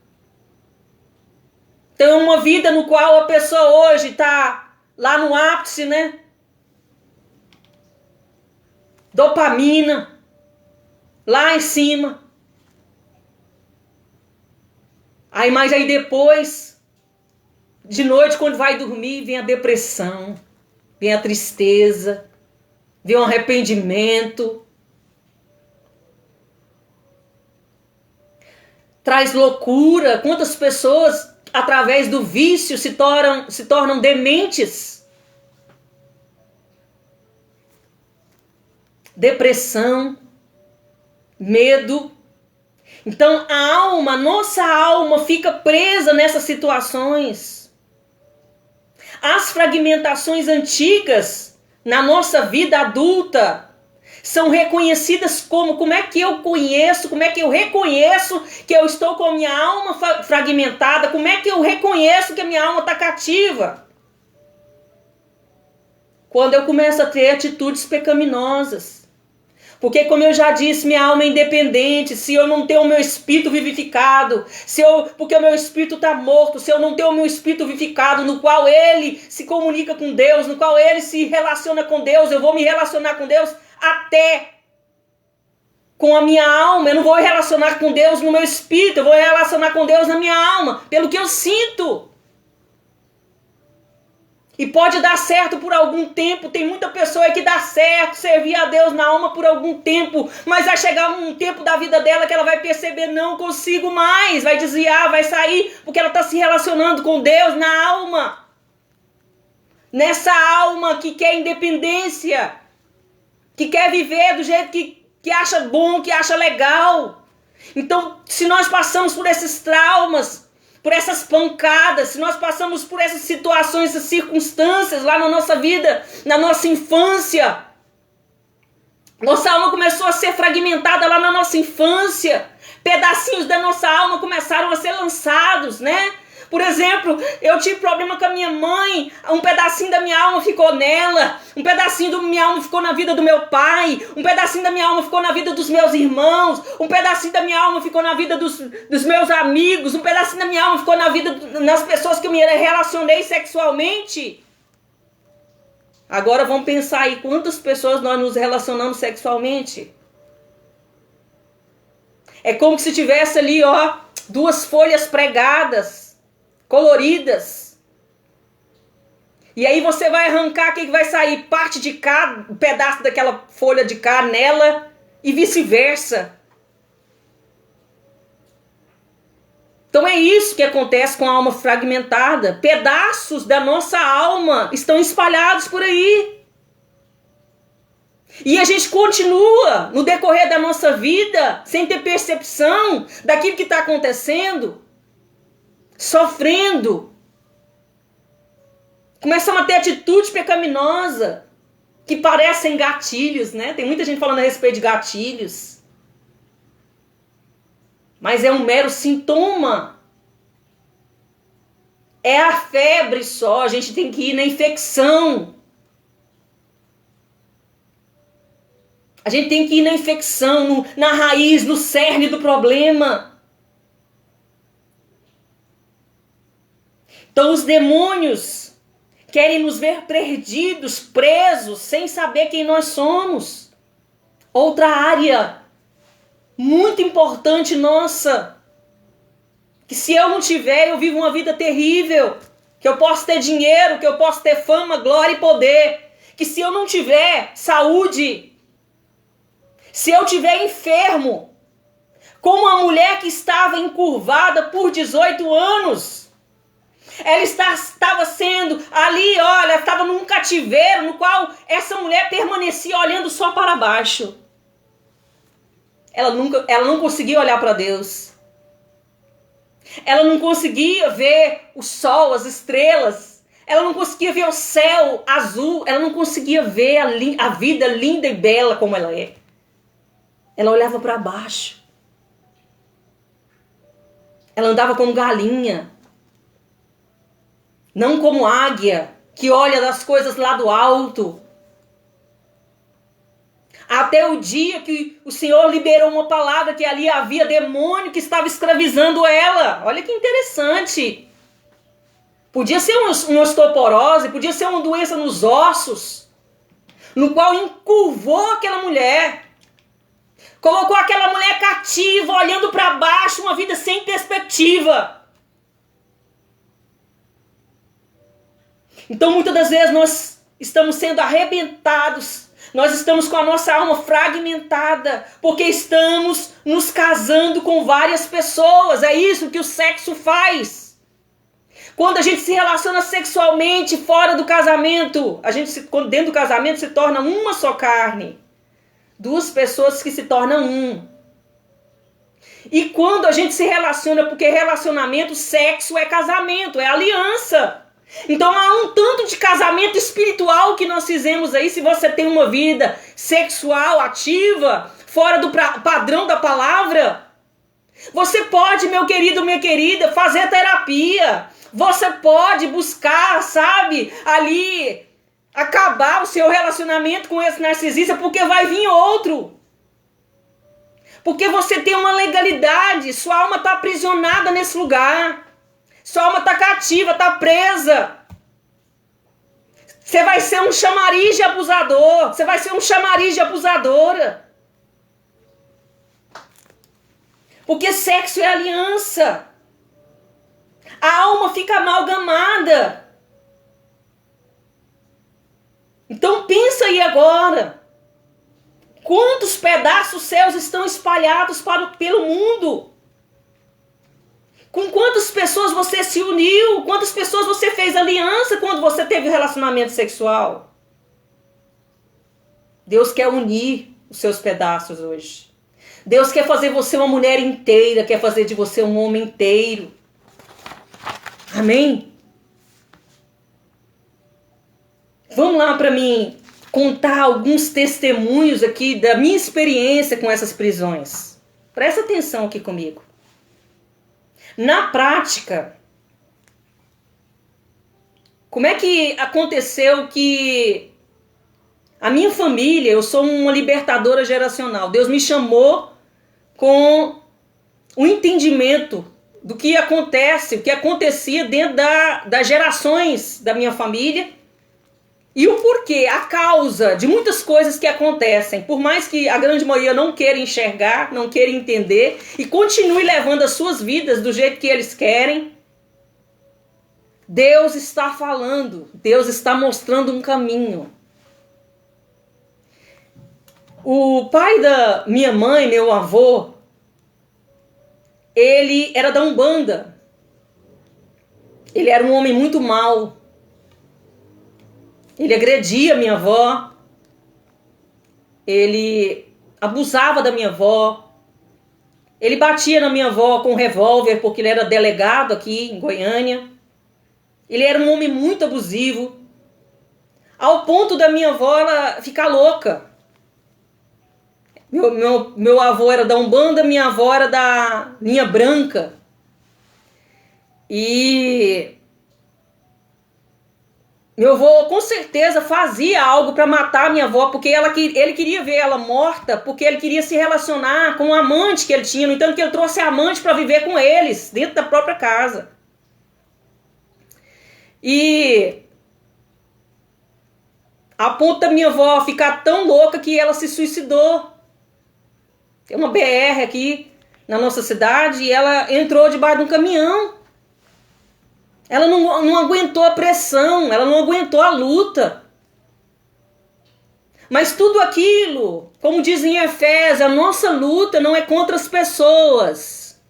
Então é uma vida no qual a pessoa hoje está lá no ápice, né? Dopamina. Lá em cima. Mas aí depois, de noite, quando vai dormir, vem a depressão. Vem a tristeza. Vem o arrependimento. Traz loucura. Quantas pessoas, através do vício, se tornam dementes? Depressão. medo. Então nossa alma fica presa nessas situações. As fragmentações antigas na nossa vida adulta são reconhecidas como é que eu conheço, como é que eu reconheço que eu estou com a minha alma fragmentada, como é que eu reconheço que a minha alma está cativa? Quando eu começo a ter atitudes pecaminosas. Porque, como eu já disse, minha alma é independente. Se eu não tenho o meu espírito vivificado, porque o meu espírito está morto, se eu não tenho o meu espírito vivificado, no qual ele se comunica com Deus, no qual ele se relaciona com Deus, eu vou me relacionar com Deus até com a minha alma. Eu não vou relacionar com Deus no meu espírito, eu vou relacionar com Deus na minha alma, pelo que eu sinto. E pode dar certo por algum tempo. Tem muita pessoa aí que dá certo servir a Deus na alma por algum tempo, mas vai chegar um tempo da vida dela que ela vai perceber: não consigo mais, vai desviar, vai sair, porque ela está se relacionando com Deus na alma. Nessa alma que quer independência, que quer viver do jeito que acha bom, que acha legal. Então, se nós passamos por esses traumas, por essas pancadas, se nós passamos por essas situações, essas circunstâncias lá na nossa vida, na nossa infância, nossa alma começou a ser fragmentada lá na nossa infância, pedacinhos da nossa alma começaram a ser lançados, né? Por exemplo, eu tive problema com a minha mãe, um pedacinho da minha alma ficou nela, um pedacinho da minha alma ficou na vida do meu pai, um pedacinho da minha alma ficou na vida dos meus irmãos, um pedacinho da minha alma ficou na vida dos meus amigos, um pedacinho da minha alma ficou na vida nas pessoas que eu me relacionei sexualmente. Agora vamos pensar aí, quantas pessoas nós nos relacionamos sexualmente? É como se tivesse ali, ó, duas folhas pregadas, coloridas. E aí você vai arrancar, o que vai sair? Parte de cá, um pedaço daquela folha de cá nela e vice-versa. Então é isso que acontece com a alma fragmentada. Pedaços da nossa alma estão espalhados por aí. E a gente continua no decorrer da nossa vida sem ter percepção daquilo que está acontecendo, sofrendo. Começamos a ter atitude pecaminosa que parecem gatilhos, né? Tem muita gente falando a respeito de gatilhos. Mas é um mero sintoma. É a febre só, a gente tem que ir na infecção. A gente tem que ir na infecção, na raiz, no cerne do problema. Então os demônios querem nos ver perdidos, presos, sem saber quem nós somos. Outra área muito importante nossa, que se eu não tiver, eu vivo uma vida terrível, que eu posso ter dinheiro, que eu posso ter fama, glória e poder, que se eu não tiver saúde, se eu tiver enfermo, como a mulher que estava encurvada por 18 anos, ela estava sendo ali, olha, estava num cativeiro no qual essa mulher permanecia olhando só para baixo. Ela não conseguia olhar para Deus. Ela não conseguia ver o sol, as estrelas. Ela não conseguia ver o céu azul. Ela não conseguia ver a vida linda e bela como ela é. Ela olhava para baixo. Ela andava como galinha. Não como águia, que olha das coisas lá do alto. Até o dia que o Senhor liberou uma palavra que ali havia demônio que estava escravizando ela. Olha que interessante. Podia ser uma osteoporose, podia ser uma doença nos ossos, no qual encurvou aquela mulher. Colocou aquela mulher cativa, olhando para baixo, uma vida sem perspectiva. Então, muitas das vezes, nós estamos sendo arrebentados. Nós estamos com a nossa alma fragmentada, porque estamos nos casando com várias pessoas. É isso que o sexo faz. Quando a gente se relaciona sexualmente fora do casamento, dentro do casamento se torna uma só carne. Duas pessoas que se tornam um. E quando a gente se relaciona, porque relacionamento, sexo é casamento, é aliança. Então há um tanto de casamento espiritual que nós fizemos aí. Se você tem uma vida sexual ativa, fora do padrão da palavra, você pode, meu querido, minha querida, fazer terapia. Você pode buscar, sabe, ali acabar o seu relacionamento com esse narcisista, porque vai vir outro. Porque você tem uma legalidade, sua alma está aprisionada nesse lugar. Sua alma está cativa, está presa. Você vai ser um chamariz de abusador. Você vai ser um chamariz de abusadora. Porque sexo é aliança. A alma fica amalgamada. Então pensa aí agora. Quantos pedaços seus estão espalhados pelo mundo? Com quantas pessoas você se uniu? Quantas pessoas você fez aliança quando você teve relacionamento sexual? Deus quer unir os seus pedaços hoje. Deus quer fazer você uma mulher inteira, quer fazer de você um homem inteiro. Amém? Vamos lá para mim contar alguns testemunhos aqui da minha experiência com essas prisões. Presta atenção aqui comigo. Na prática, como é que aconteceu que a minha família, eu sou uma libertadora geracional. Deus me chamou com o entendimento do que acontece, o que acontecia dentro das gerações da minha família. E o porquê, a causa de muitas coisas que acontecem, por mais que a grande maioria não queira enxergar, não queira entender, e continue levando as suas vidas do jeito que eles querem, Deus está falando, Deus está mostrando um caminho. O pai da minha mãe, meu avô, ele era da Umbanda. Ele era um homem muito mau. Ele agredia minha avó, ele abusava da minha avó, ele batia na minha avó com um revólver porque ele era delegado aqui em Goiânia. Ele era um homem muito abusivo, ao ponto da minha avó ela ficar louca. Meu avô era da Umbanda, minha avó era da linha branca. E meu avô com certeza fazia algo para matar a minha avó, porque ele queria ver ela morta, porque ele queria se relacionar com o amante que ele tinha. No entanto, que ele trouxe a amante para viver com eles, dentro da própria casa. E a ponto da minha avó ficar tão louca que ela se suicidou. Tem uma BR aqui na nossa cidade e ela entrou debaixo de um caminhão. Ela não aguentou a pressão, ela não aguentou a luta. Mas tudo aquilo, como diz em Efésios, a nossa luta não é contra as pessoas.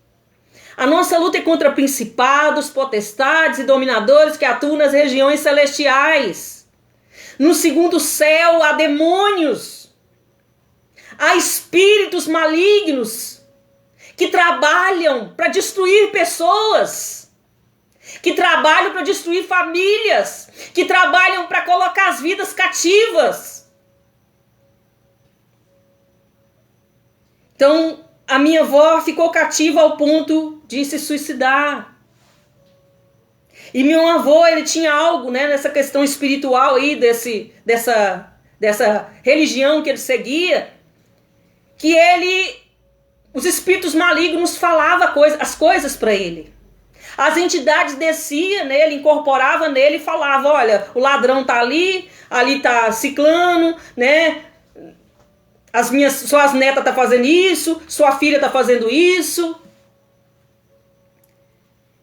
A nossa luta é contra principados, potestades e dominadores que atuam nas regiões celestiais. No segundo céu há demônios, há espíritos malignos que trabalham para destruir pessoas, que trabalham para destruir famílias, que trabalham para colocar as vidas cativas. Então, a minha avó ficou cativa ao ponto de se suicidar. E meu avô, ele tinha algo, né, nessa questão espiritual aí, dessa religião que ele seguia, que os espíritos malignos falavam as coisas para ele. As entidades desciam nele, incorporavam nele e falavam, olha, o ladrão tá ali tá ciclano, né? Suas netas tá fazendo isso, sua filha tá fazendo isso.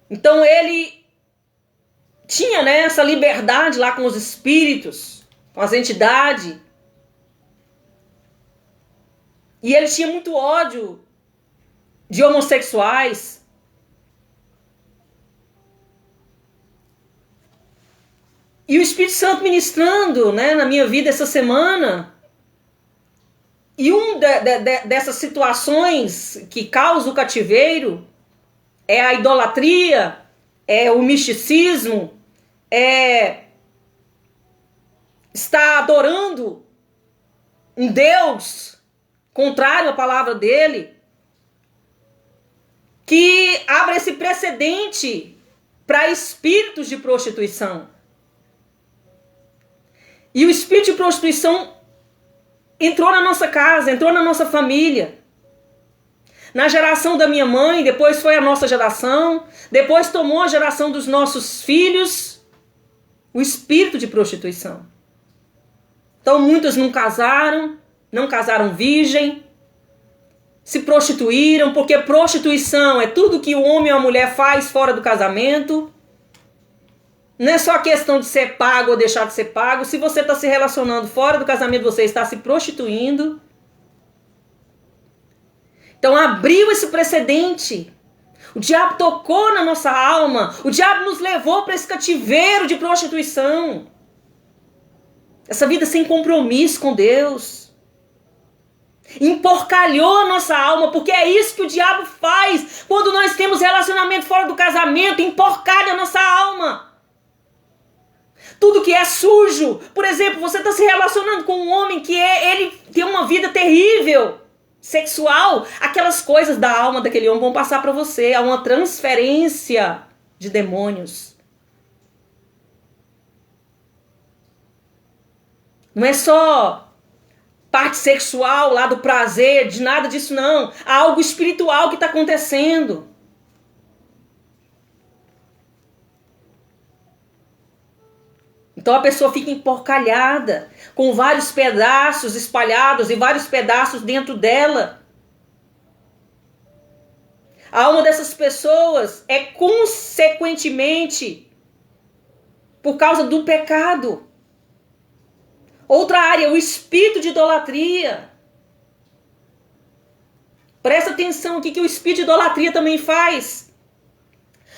Então ele tinha, né, essa liberdade lá com os espíritos, com as entidades. E ele tinha muito ódio de homossexuais. E o Espírito Santo ministrando, né, na minha vida essa semana, E dessas situações que causam o cativeiro é a idolatria, é o misticismo, é estar adorando um Deus contrário à palavra dele, que abre esse precedente para espíritos de prostituição. E o espírito de prostituição entrou na nossa casa, entrou na nossa família. Na geração da minha mãe, depois foi a nossa geração, depois tomou a geração dos nossos filhos, o espírito de prostituição. Então muitos não casaram virgem, se prostituíram, porque prostituição é tudo que o homem ou a mulher faz fora do casamento. Não é só questão de ser pago ou deixar de ser pago. Se você está se relacionando fora do casamento, você está se prostituindo. Então abriu esse precedente. O diabo tocou na nossa alma. O diabo nos levou para esse cativeiro de prostituição. Essa vida sem compromisso com Deus. Emporcalhou a nossa alma, porque é isso que o diabo faz quando nós temos relacionamento fora do casamento, emporcalha a nossa alma. Tudo que é sujo, por exemplo, você está se relacionando com um homem que ele tem uma vida terrível, sexual, aquelas coisas da alma daquele homem vão passar para você, há uma transferência de demônios. Não é só parte sexual lá do prazer, de nada disso não. Há algo espiritual que está acontecendo. Então a pessoa fica emporcalhada, com vários pedaços espalhados e vários pedaços dentro dela. A alma dessas pessoas é consequentemente por causa do pecado. Outra área, o espírito de idolatria. Presta atenção aqui que o espírito de idolatria também faz.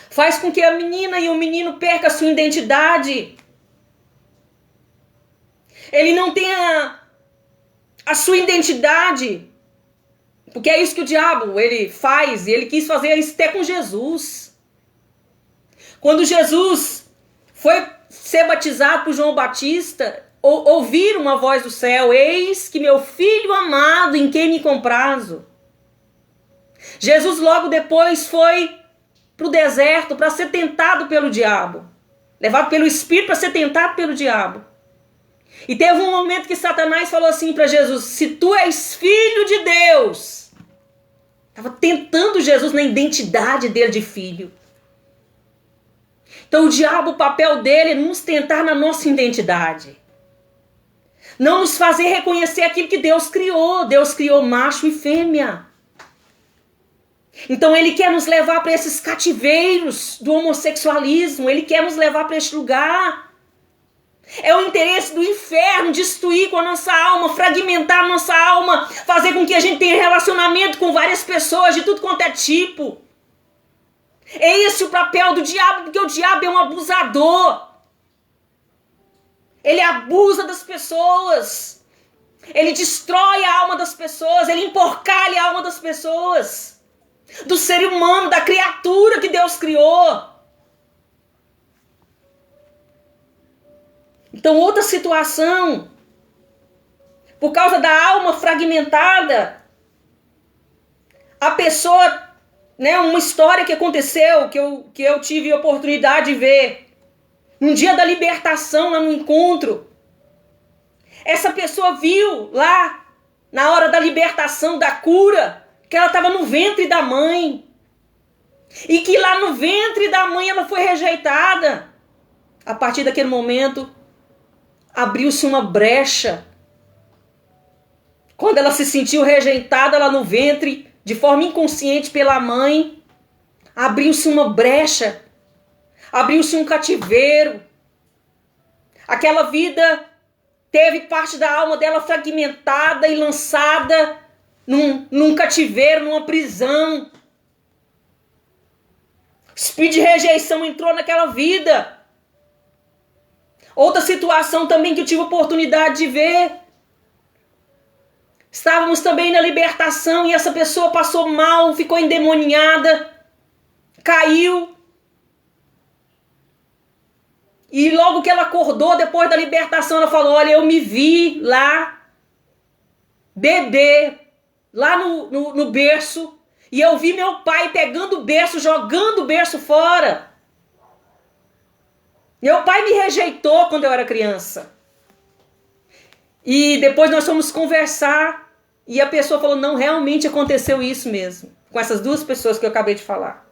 Faz com que a menina e o menino percam a sua identidade. Ele não tenha a sua identidade. Porque é isso que o diabo ele faz. E ele quis fazer isso até com Jesus. Quando Jesus foi ser batizado por João Batista, ouvir uma voz do céu: eis que meu filho amado, em quem me comprazo. Jesus logo depois foi para o deserto para ser tentado pelo diabo. Levado pelo Espírito para ser tentado pelo diabo. E teve um momento que Satanás falou assim para Jesus: se tu és filho de Deus. Estava tentando Jesus na identidade dele de filho. Então o diabo, o papel dele é nos tentar na nossa identidade. Não nos fazer reconhecer aquilo que Deus criou. Deus criou macho e fêmea. Então ele quer nos levar para esses cativeiros do homossexualismo. Ele quer nos levar para este lugar. É o interesse do inferno destruir com a nossa alma, fragmentar a nossa alma, fazer com que a gente tenha relacionamento com várias pessoas de tudo quanto é tipo. É esse o papel do diabo, porque o diabo é um abusador. Ele abusa das pessoas. Ele destrói a alma das pessoas. Ele emporcalha a alma das pessoas. Do ser humano, da criatura que Deus criou. Então, outra situação. Por causa da alma fragmentada. A pessoa, né, uma história que aconteceu, que eu tive a oportunidade de ver. Um dia da libertação, lá no encontro, essa pessoa viu lá, na hora da libertação, da cura, que ela estava no ventre da mãe. E que lá no ventre da mãe ela foi rejeitada. A partir daquele momento, abriu-se uma brecha. Quando ela se sentiu rejeitada lá no ventre, de forma inconsciente pela mãe, abriu-se uma brecha. Abriu-se um cativeiro. Aquela vida teve parte da alma dela fragmentada e lançada num cativeiro, numa prisão. O espírito de rejeição entrou naquela vida. Outra situação também que eu tive a oportunidade de ver. Estávamos também na libertação e essa pessoa passou mal, ficou endemoniada, caiu. E logo que ela acordou, depois da libertação, ela falou, olha, eu me vi lá, bebê, lá no berço, e eu vi meu pai pegando o berço, jogando o berço fora. Meu pai me rejeitou quando eu era criança. E depois nós fomos conversar, e a pessoa falou, não, realmente aconteceu isso mesmo, com essas duas pessoas que eu acabei de falar.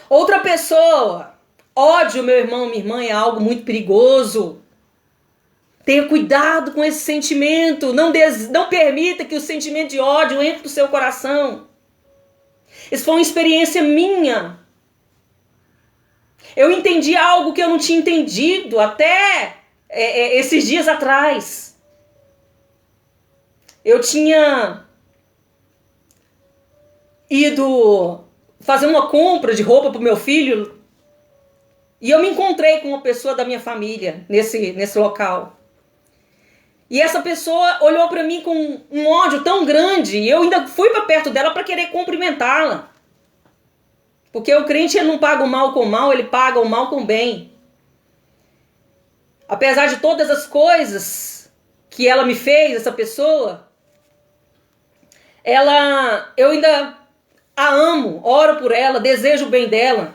Outra pessoa, ódio, meu irmão, minha irmã, é algo muito perigoso. Tenha cuidado com esse sentimento. Não permita que o sentimento de ódio entre no seu coração. Isso foi uma experiência minha. Eu entendi algo que eu não tinha entendido até esses dias atrás. Eu tinha ido fazer uma compra de roupa para o meu filho e eu me encontrei com uma pessoa da minha família nesse local. E essa pessoa olhou para mim com um ódio tão grande e eu ainda fui para perto dela para querer cumprimentá-la. Porque o crente ele não paga o mal com o mal, ele paga o mal com o bem. Apesar de todas as coisas que ela me fez, essa pessoa, eu ainda a amo, oro por ela, desejo o bem dela.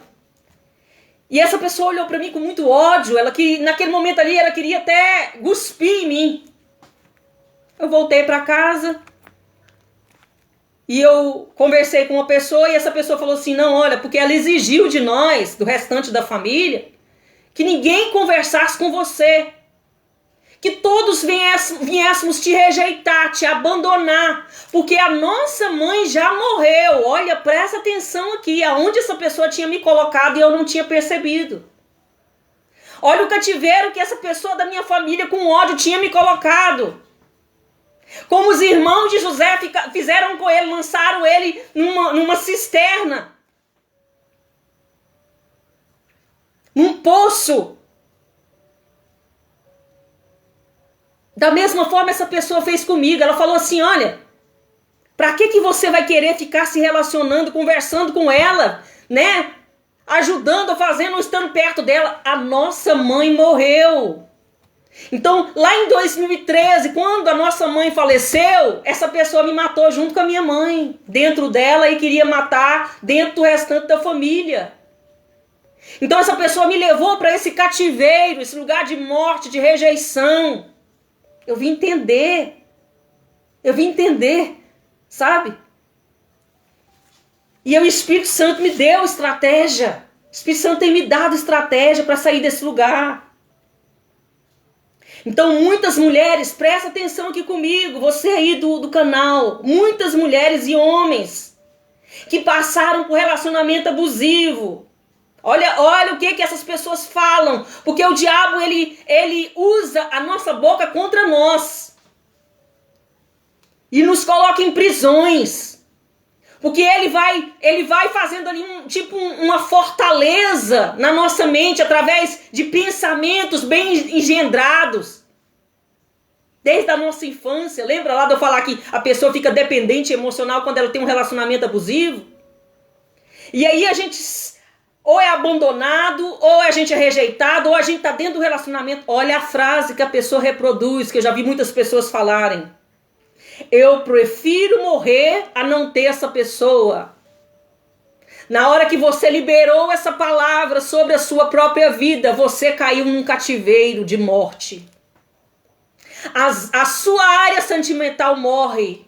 E essa pessoa olhou para mim com muito ódio, naquele momento ali ela queria até cuspir em mim. Eu voltei para casa e eu conversei com uma pessoa e essa pessoa falou assim, não, olha, porque ela exigiu de nós, do restante da família, que ninguém conversasse com você. Que todos viéssemos te rejeitar, te abandonar. Porque a nossa mãe já morreu. Olha, presta atenção aqui, aonde essa pessoa tinha me colocado e eu não tinha percebido. Olha o cativeiro que essa pessoa da minha família com ódio tinha me colocado. Como os irmãos de José fizeram com ele, lançaram ele numa cisterna. Num poço. Da mesma forma essa pessoa fez comigo. Ela falou assim, olha, pra que você vai querer ficar se relacionando, conversando com ela, né? Ajudando, fazendo, estando perto dela. A nossa mãe morreu. Então, lá em 2013, quando a nossa mãe faleceu, essa pessoa me matou junto com a minha mãe, dentro dela, e queria matar dentro do restante da família. Então, essa pessoa me levou para esse cativeiro, esse lugar de morte, de rejeição. Eu vim entender, sabe? E o Espírito Santo me deu estratégia. O Espírito Santo tem me dado estratégia para sair desse lugar. Então muitas mulheres, presta atenção aqui comigo, você aí do canal, muitas mulheres e homens que passaram por relacionamento abusivo. Olha o que essas pessoas falam, porque o diabo ele usa a nossa boca contra nós e nos coloca em prisões, porque ele vai fazendo ali uma fortaleza na nossa mente através de pensamentos bem engendrados desde a nossa infância. Lembra lá de eu falar que a pessoa fica dependente emocional quando ela tem um relacionamento abusivo? E aí a gente ou é abandonado, ou a gente é rejeitado, ou a gente está dentro do relacionamento. Olha a frase que a pessoa reproduz, que eu já vi muitas pessoas falarem. Eu prefiro morrer a não ter essa pessoa. Na hora que você liberou essa palavra sobre a sua própria vida, você caiu num cativeiro de morte. A sua área sentimental morre.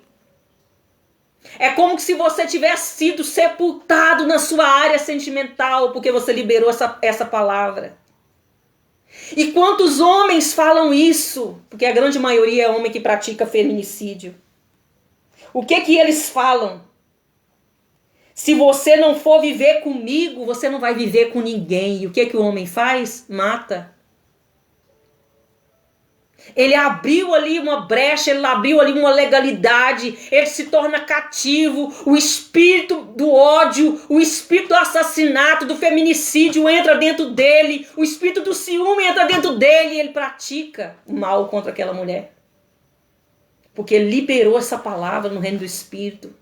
É como se você tivesse sido sepultado na sua área sentimental, porque você liberou essa palavra. E quantos homens falam isso? Porque a grande maioria é homem que pratica feminicídio. O que eles falam? Se você não for viver comigo, você não vai viver com ninguém. E o que o homem faz? Mata. Ele abriu ali uma brecha, ele abriu ali uma legalidade, ele se torna cativo, o espírito do ódio, o espírito do assassinato, do feminicídio entra dentro dele, o espírito do ciúme entra dentro dele e ele pratica o mal contra aquela mulher. porque liberou essa palavra no reino do Espírito.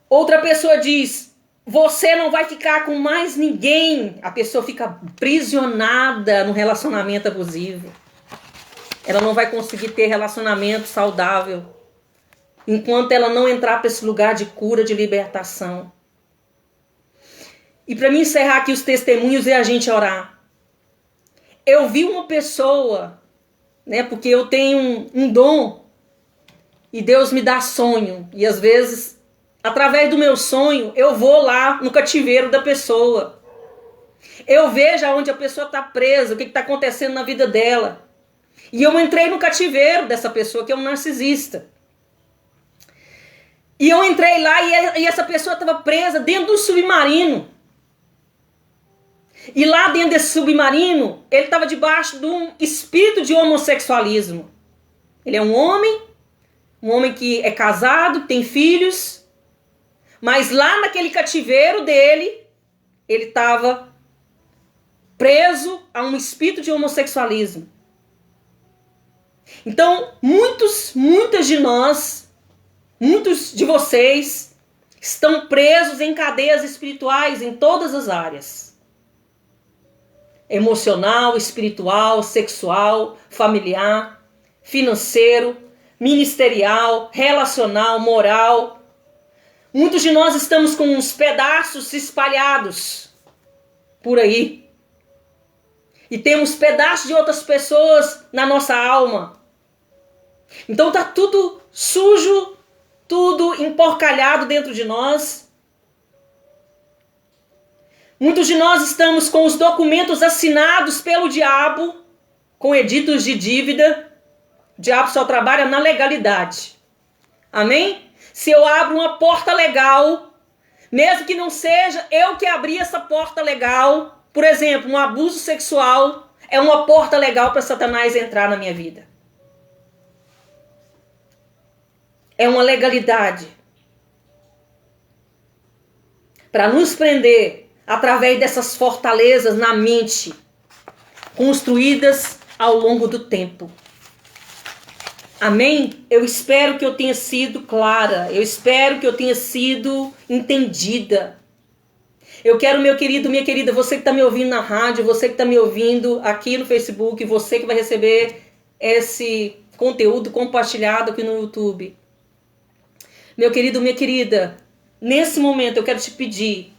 Outra pessoa diz, você não vai ficar com mais ninguém. A pessoa fica aprisionada no relacionamento abusivo. Ela não vai conseguir ter relacionamento saudável enquanto ela não entrar para esse lugar de cura, de libertação. E para mim encerrar aqui os testemunhos e a gente orar. Eu vi uma pessoa, né, porque eu tenho um dom e Deus me dá sonho. E às vezes, através do meu sonho, eu vou lá no cativeiro da pessoa. Eu vejo aonde a pessoa está presa, o que está acontecendo na vida dela. E eu entrei no cativeiro dessa pessoa, que é um narcisista. E eu entrei lá e essa pessoa estava presa dentro do submarino. E lá dentro desse submarino, ele estava debaixo de um espírito de homossexualismo. Ele é um homem que é casado, tem filhos. Mas lá naquele cativeiro dele, ele estava preso a um espírito de homossexualismo. Então, muitas de nós, muitos de vocês, estão presos em cadeias espirituais em todas as áreas. Emocional, espiritual, sexual, familiar, financeiro, ministerial, relacional, moral. Muitos de nós estamos com uns pedaços espalhados por aí. E temos pedaços de outras pessoas na nossa alma. Então está tudo sujo, tudo emporcalhado dentro de nós. Muitos de nós estamos com os documentos assinados pelo diabo, com editos de dívida. O diabo só trabalha na legalidade. Amém? Se eu abro uma porta legal, mesmo que não seja eu que abri essa porta legal, por exemplo, um abuso sexual é uma porta legal para Satanás entrar na minha vida. É uma legalidade para nos prender através dessas fortalezas na mente, construídas ao longo do tempo. Amém? Eu espero que eu tenha sido clara, eu espero que eu tenha sido entendida. Eu quero, meu querido, minha querida, você que está me ouvindo na rádio, você que está me ouvindo aqui no Facebook, você que vai receber esse conteúdo compartilhado aqui no YouTube. Meu querido, minha querida, nesse momento eu quero te pedir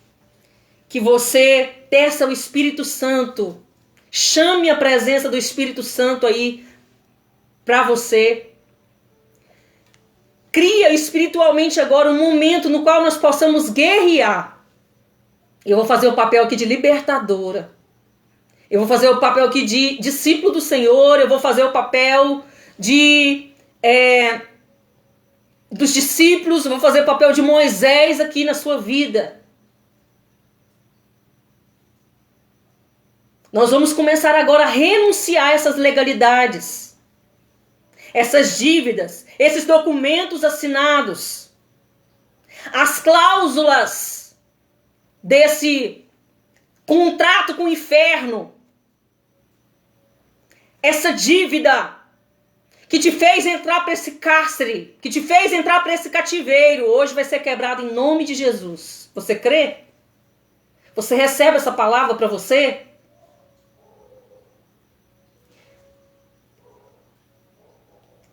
que você peça ao Espírito Santo, chame a presença do Espírito Santo aí para você. Cria espiritualmente agora um momento no qual nós possamos guerrear. Eu vou fazer o papel aqui de libertadora. Eu vou fazer o papel aqui de discípulo do Senhor. Eu vou fazer o papel dos discípulos. Eu vou fazer o papel de Moisés aqui na sua vida. Nós vamos começar agora a renunciar a essas legalidades, essas dívidas, esses documentos assinados, as cláusulas desse contrato com o inferno, essa dívida que te fez entrar para esse cárcere, que te fez entrar para esse cativeiro, hoje vai ser quebrado em nome de Jesus. Você crê? Você recebe essa palavra para você?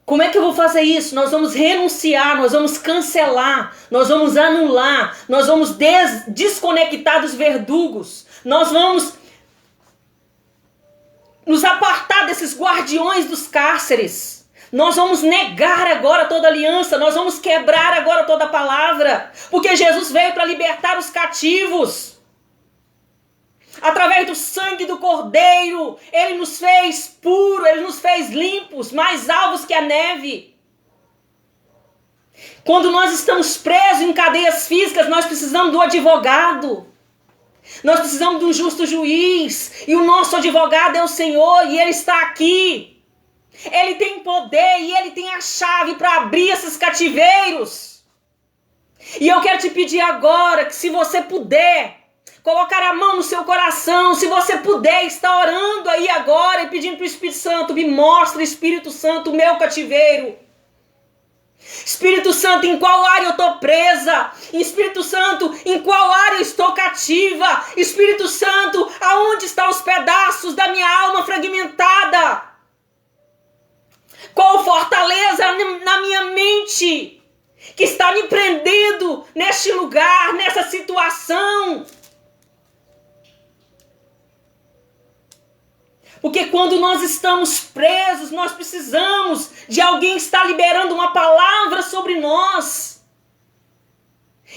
Como é que eu vou fazer isso? Nós vamos renunciar, nós vamos cancelar, nós vamos anular, nós vamos desconectar dos verdugos, nós vamos nos apartar desses guardiões dos cárceres. Nós vamos negar agora toda aliança, nós vamos quebrar agora toda palavra, porque Jesus veio para libertar os cativos. Através do sangue do Cordeiro, Ele nos fez puros, Ele nos fez limpos, mais alvos que a neve. Quando nós estamos presos em cadeias físicas, nós precisamos do advogado. Nós precisamos de um justo juiz. E o nosso advogado é o Senhor, e Ele está aqui. Ele tem poder e Ele tem a chave para abrir esses cativeiros. E eu quero te pedir agora que, se você puder, Colocar a mão no seu coração. Se você puder estar orando aí agora e pedindo para o Espírito Santo, me mostra, Espírito Santo, o meu cativeiro. Espírito Santo, em qual área eu estou presa? Espírito Santo, em qual área eu estou cativa? Espírito Santo, aonde estão os pedaços da minha alma fragmentada? Qual fortaleza na minha mente que está me prendendo neste lugar, nessa situação? Porque quando nós estamos presos, nós precisamos de alguém estar liberando uma palavra sobre nós.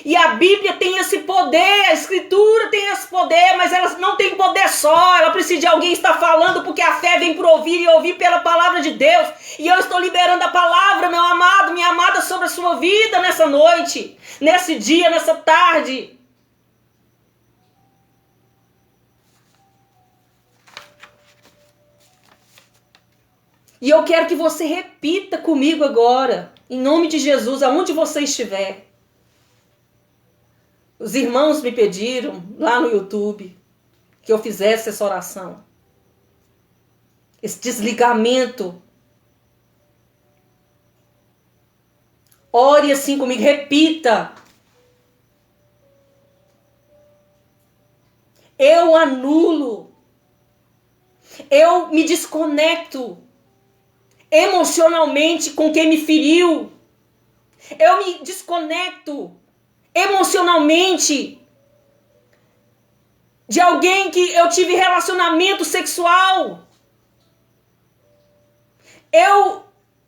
E a Bíblia tem esse poder, a Escritura tem esse poder, mas ela não tem poder só. Ela precisa de alguém estar falando, porque a fé vem por ouvir e ouvir pela palavra de Deus. E eu estou liberando a palavra, meu amado, minha amada, sobre a sua vida nessa noite, nesse dia, nessa tarde. E eu quero que você repita comigo agora, em nome de Jesus, aonde você estiver. Os irmãos me pediram lá no YouTube que eu fizesse essa oração. Esse desligamento. Ore assim comigo, repita. Eu anulo. Eu me desconecto emocionalmente com quem me feriu. Eu me desconecto emocionalmente de alguém que eu tive relacionamento sexual. Eu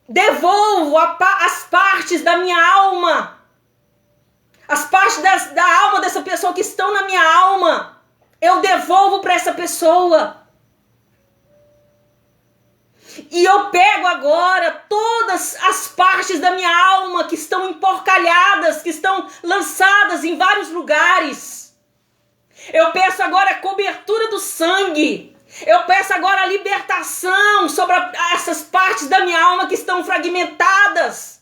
devolvo as partes da minha alma, as partes da alma dessa pessoa que estão na minha alma. Eu devolvo para essa pessoa. E eu pego agora todas as partes da minha alma que estão emporcalhadas, que estão lançadas em vários lugares. Eu peço agora a cobertura do sangue. Eu peço agora a libertação sobre essas partes da minha alma que estão fragmentadas.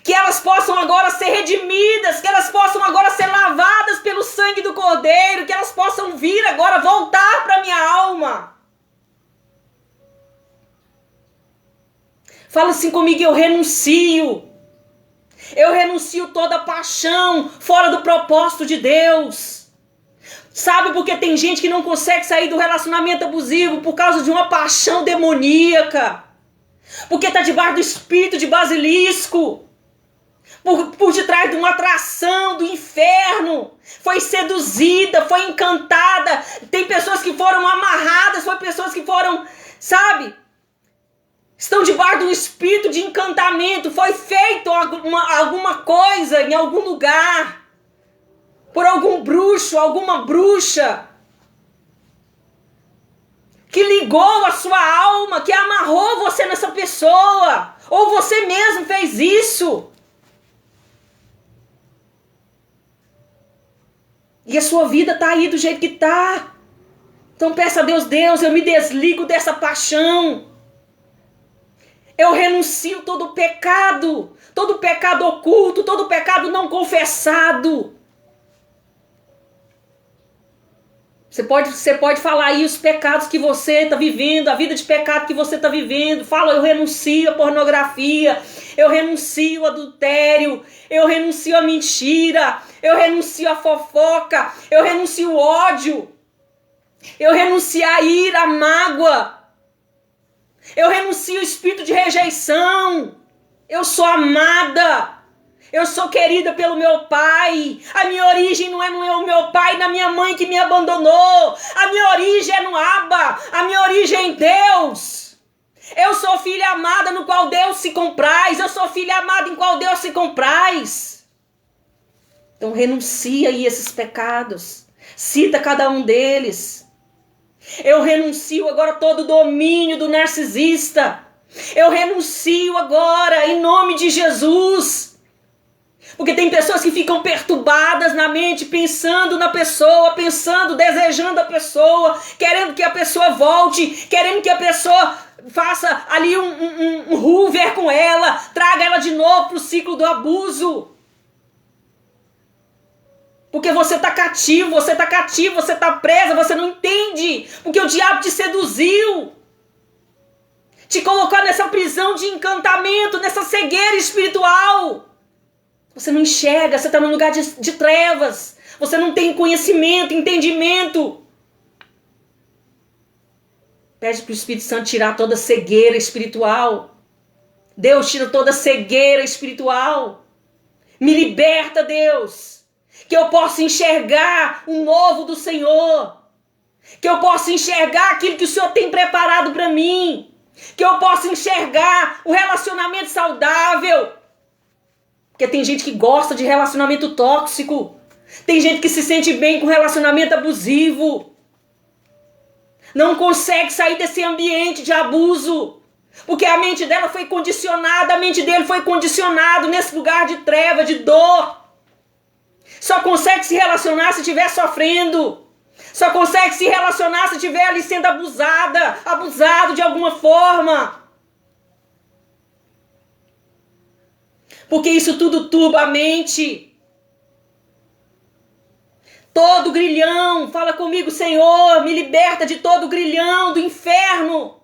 Que elas possam agora ser redimidas, que elas possam agora ser lavadas pelo sangue do Cordeiro, que elas possam vir agora voltar para a minha alma. Fala assim comigo, eu renuncio. Eu renuncio toda paixão fora do propósito de Deus. Sabe por que tem gente que não consegue sair do relacionamento abusivo? Por causa de uma paixão demoníaca. Porque está debaixo do espírito de basilisco. Por detrás de uma atração do inferno. Foi seduzida, foi encantada. Tem pessoas que foram amarradas, foi pessoas que foram, sabe? Estão debaixo de um espírito de encantamento. Foi feito alguma coisa em algum lugar. Por algum bruxo, alguma bruxa. Que ligou a sua alma, que amarrou você nessa pessoa. Ou você mesmo fez isso. E a sua vida está aí do jeito que está. Então peça a Deus, Deus, eu me desligo dessa paixão. Eu renuncio todo pecado oculto, todo pecado não confessado. Você pode falar aí os pecados que você está vivendo, a vida de pecado que você está vivendo. Fala, eu renuncio a pornografia, eu renuncio ao adultério, eu renuncio a mentira, eu renuncio a fofoca, eu renuncio o ódio, eu renuncio a ira, a mágoa. Eu renuncio o espírito de rejeição. Eu sou amada. Eu sou querida pelo meu pai. A minha origem não é no meu pai, na minha mãe que me abandonou. A minha origem é no Abba. A minha origem é em Deus. Eu sou filha amada no qual Deus se compraz. Eu sou filha amada em qual Deus se compraz. Então renuncia aí esses pecados. Cita cada um deles. Eu renuncio agora todo o domínio do narcisista. Eu renuncio agora em nome de Jesus. Porque tem pessoas que ficam perturbadas na mente, pensando na pessoa, pensando, desejando a pessoa, querendo que a pessoa volte, querendo que a pessoa faça ali um hoover com ela, traga ela de novo para o ciclo do abuso. Porque você está cativo, você está cativo, você está presa, você não entende. Porque o diabo te seduziu. Te colocou nessa prisão de encantamento, nessa cegueira espiritual. Você não enxerga, você está num lugar de trevas. Você não tem conhecimento, entendimento. Pede para o Espírito Santo tirar toda cegueira espiritual. Deus tira toda cegueira espiritual. Me liberta, Deus. Que eu possa enxergar o novo do Senhor. Que eu possa enxergar aquilo que o Senhor tem preparado para mim. Que eu possa enxergar o relacionamento saudável. Porque tem gente que gosta de relacionamento tóxico. Tem gente que se sente bem com relacionamento abusivo. Não consegue sair desse ambiente de abuso. Porque a mente dela foi condicionada, a mente dele foi condicionado nesse lugar de treva, de dor. Só consegue se relacionar se estiver sofrendo. Só consegue se relacionar se estiver ali sendo abusado de alguma forma. Porque isso tudo turba a mente. Todo grilhão, fala comigo, Senhor, me liberta de todo grilhão do inferno.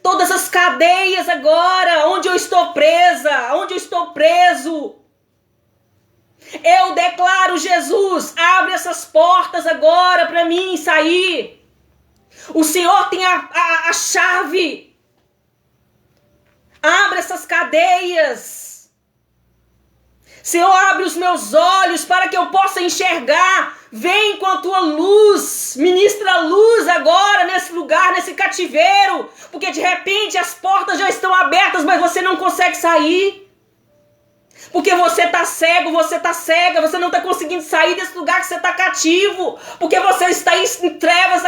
Todas as cadeias agora, onde eu estou presa, onde eu estou preso. Eu declaro, Jesus, abre essas portas agora para mim sair. O Senhor tem a chave. Abre essas cadeias. Senhor, abre os meus olhos para que eu possa enxergar. Vem com a tua luz. Ministra luz agora nesse lugar, nesse cativeiro. Porque de repente as portas já estão abertas, mas você não consegue sair. Porque você está cego, você está cega, você não está conseguindo sair desse lugar que você está cativo. Porque você está em trevas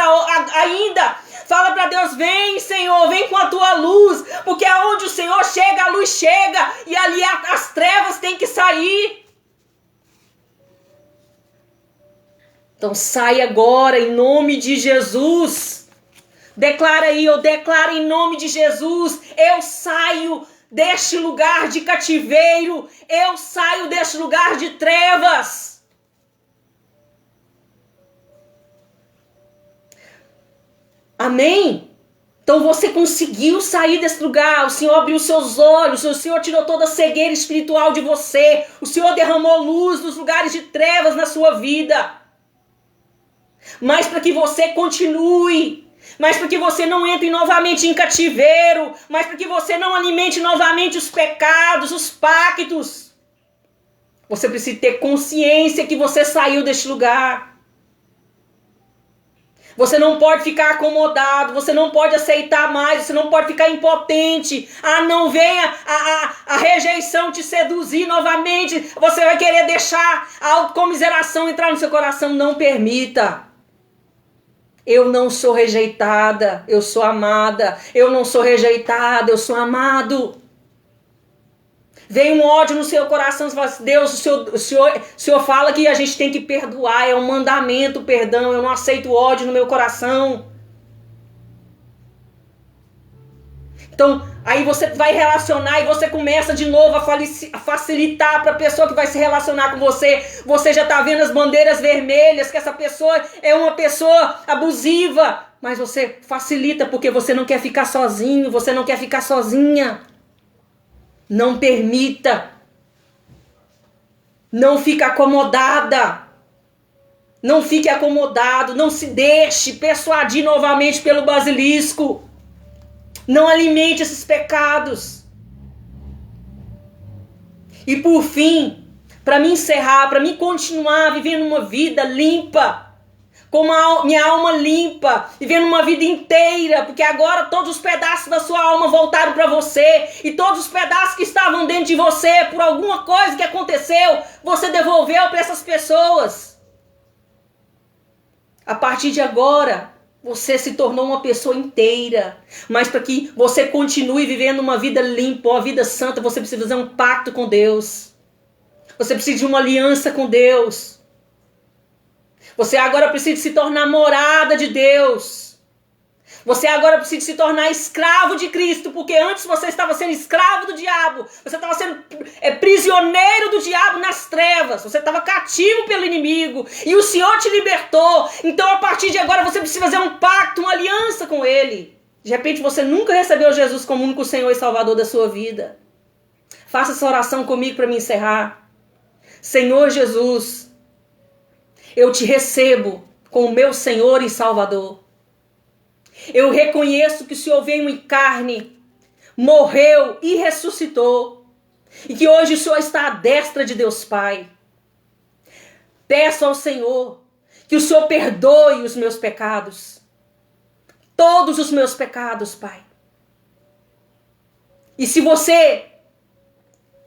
ainda. Fala para Deus, vem Senhor, vem com a tua luz. Porque aonde o Senhor chega, a luz chega. E ali as trevas têm que sair. Então sai agora em nome de Jesus. Declara aí, eu declaro em nome de Jesus. Eu saio deste lugar de cativeiro, eu saio deste lugar de trevas. Amém? Então você conseguiu sair desse lugar, o Senhor abriu seus olhos, o Senhor tirou toda a cegueira espiritual de você, o Senhor derramou luz nos lugares de trevas na sua vida. Mas para que você continue, mas para que você não entre novamente em cativeiro, mas para que você não alimente novamente os pecados, os pactos, você precisa ter consciência que você saiu deste lugar. Você não pode ficar acomodado, você não pode aceitar mais, você não pode ficar impotente. Não venha a rejeição te seduzir novamente, você vai querer deixar a autocomiseração entrar no seu coração, não permita. Eu não sou rejeitada, eu sou amada. Eu não sou rejeitada, eu sou amado. Vem um ódio no seu coração, você fala assim, Deus, o senhor fala que a gente tem que perdoar, é um mandamento, perdão, eu não aceito ódio no meu coração. Então, aí você vai relacionar e você começa de novo a facilitar para a pessoa que vai se relacionar com você. Você já está vendo as bandeiras vermelhas, que essa pessoa é uma pessoa abusiva. Mas você facilita porque você não quer ficar sozinho, você não quer ficar sozinha. Não permita. Não fique acomodada. Não fique acomodado, não se deixe persuadir novamente pelo basilisco. Não alimente esses pecados. E por fim, para me encerrar, para me continuar vivendo uma vida limpa, com minha alma limpa, vivendo uma vida inteira, porque agora todos os pedaços da sua alma voltaram para você, e todos os pedaços que estavam dentro de você, por alguma coisa que aconteceu, você devolveu para essas pessoas. A partir de agora, você se tornou uma pessoa inteira. Mas para que você continue vivendo uma vida limpa, uma vida santa, você precisa fazer um pacto com Deus. Você precisa de uma aliança com Deus. Você agora precisa se tornar morada de Deus. Você agora precisa se tornar escravo de Cristo, porque antes você estava sendo escravo do diabo. Você estava sendo prisioneiro do diabo nas trevas. Você estava cativo pelo inimigo. E o Senhor te libertou. Então, a partir de agora, você precisa fazer um pacto, uma aliança com Ele. De repente, você nunca recebeu Jesus como único Senhor e Salvador da sua vida. Faça essa oração comigo para me encerrar. Senhor Jesus, eu te recebo como meu Senhor e Salvador. Eu reconheço que o Senhor veio em carne, morreu e ressuscitou. E que hoje o Senhor está à destra de Deus Pai. Peço ao Senhor que o Senhor perdoe os meus pecados. Todos os meus pecados, Pai. E se você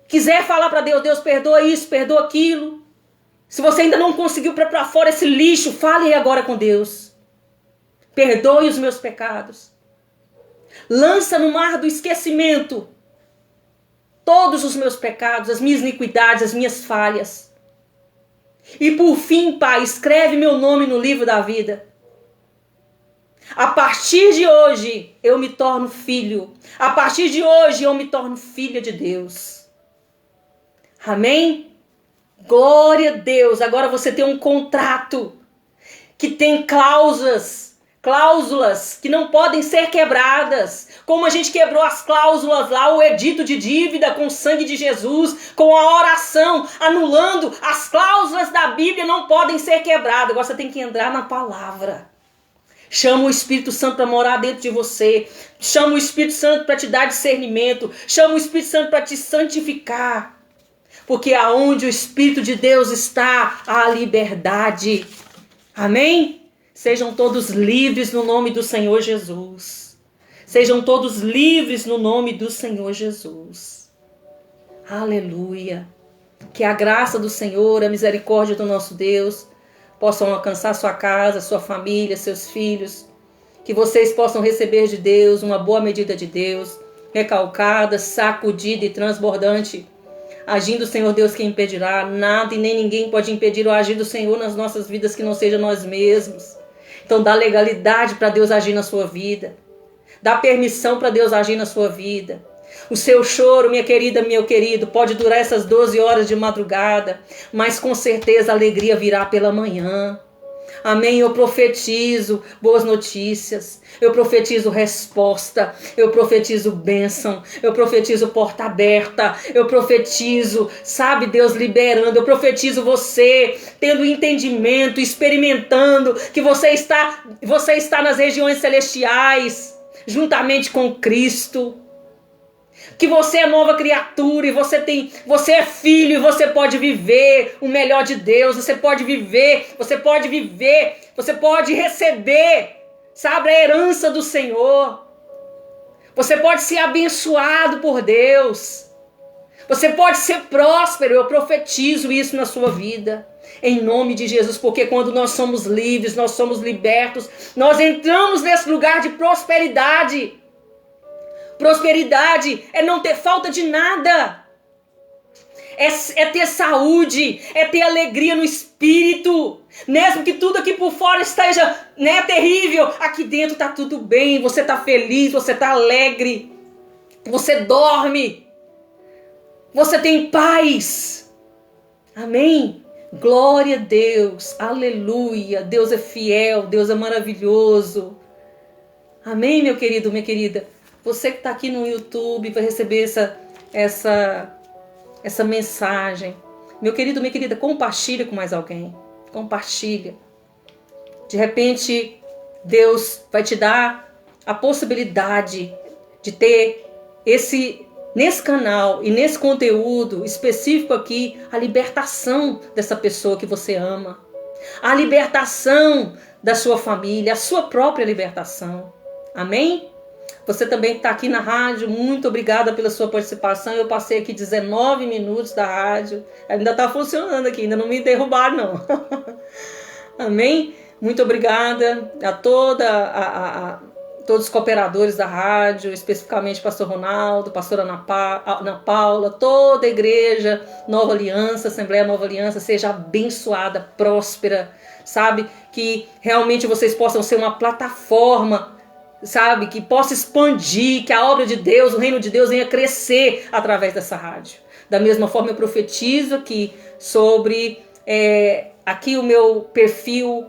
quiser falar para Deus, Deus perdoa isso, perdoa aquilo. Se você ainda não conseguiu pôr para fora esse lixo, fale agora com Deus. Perdoe os meus pecados. Lança no mar do esquecimento todos os meus pecados, as minhas iniquidades, as minhas falhas. E por fim, Pai, escreve meu nome no livro da vida. A partir de hoje, eu me torno filho. A partir de hoje, eu me torno filha de Deus. Amém? Glória a Deus. Agora você tem um contrato que tem cláusulas que não podem ser quebradas. Como a gente quebrou as cláusulas lá, o edito de dívida com o sangue de Jesus, com a oração, anulando as cláusulas da Bíblia, não podem ser quebradas. Agora você tem que entrar na palavra. Chama o Espírito Santo para morar dentro de você. Chama o Espírito Santo para te dar discernimento. Chama o Espírito Santo para te santificar. Porque aonde o Espírito de Deus está, há liberdade. Amém? Sejam todos livres no nome do Senhor Jesus. Sejam todos livres no nome do Senhor Jesus. Aleluia. Que a graça do Senhor, a misericórdia do nosso Deus possam alcançar sua casa, sua família, seus filhos. Que vocês possam receber de Deus uma boa medida de Deus, recalcada, sacudida e transbordante. Agindo o Senhor Deus, quem impedirá? Nada e nem ninguém pode impedir o agir do Senhor nas nossas vidas que não seja nós mesmos. Então dá legalidade para Deus agir na sua vida. Dá permissão para Deus agir na sua vida. O seu choro, minha querida, meu querido, pode durar essas 12 horas de madrugada, mas com certeza a alegria virá pela manhã. Amém? Eu profetizo boas notícias, eu profetizo resposta, eu profetizo bênção, eu profetizo porta aberta, eu profetizo, sabe, Deus liberando, eu profetizo você tendo entendimento, experimentando que você está nas regiões celestiais, juntamente com Cristo. Que você é nova criatura e você é filho e você pode viver o melhor de Deus, você pode receber, sabe, a herança do Senhor. Você pode ser abençoado por Deus. Você pode ser próspero, eu profetizo isso na sua vida. Em nome de Jesus, porque quando nós somos livres, nós somos libertos, nós entramos nesse lugar de prosperidade. Prosperidade é não ter falta de nada. É ter saúde, é ter alegria no espírito. Mesmo que tudo aqui por fora esteja, terrível, aqui dentro está tudo bem. Você está feliz, você está alegre. Você dorme. Você tem paz. Amém? Glória a Deus. Aleluia. Deus é fiel, Deus é maravilhoso. Amém, meu querido, minha querida. Você que está aqui no YouTube vai receber essa mensagem. Meu querido, minha querida, compartilha com mais alguém. Compartilha. De repente, Deus vai te dar a possibilidade de ter nesse canal e nesse conteúdo específico aqui, a libertação dessa pessoa que você ama. A libertação da sua família, a sua própria libertação. Amém? Você também que está aqui na rádio, muito obrigada pela sua participação. Eu passei aqui 19 minutos da rádio. Ainda está funcionando aqui, ainda não me derrubaram, não. Amém? Muito obrigada a todos os cooperadores da rádio, especificamente pastor Ronaldo, pastora Ana Paula, toda a igreja Nova Aliança, Assembleia Nova Aliança, seja abençoada, próspera, sabe? Que realmente vocês possam ser uma plataforma sabe, que possa expandir, que a obra de Deus, o reino de Deus venha crescer através dessa rádio. Da mesma forma eu profetizo aqui sobre aqui o meu perfil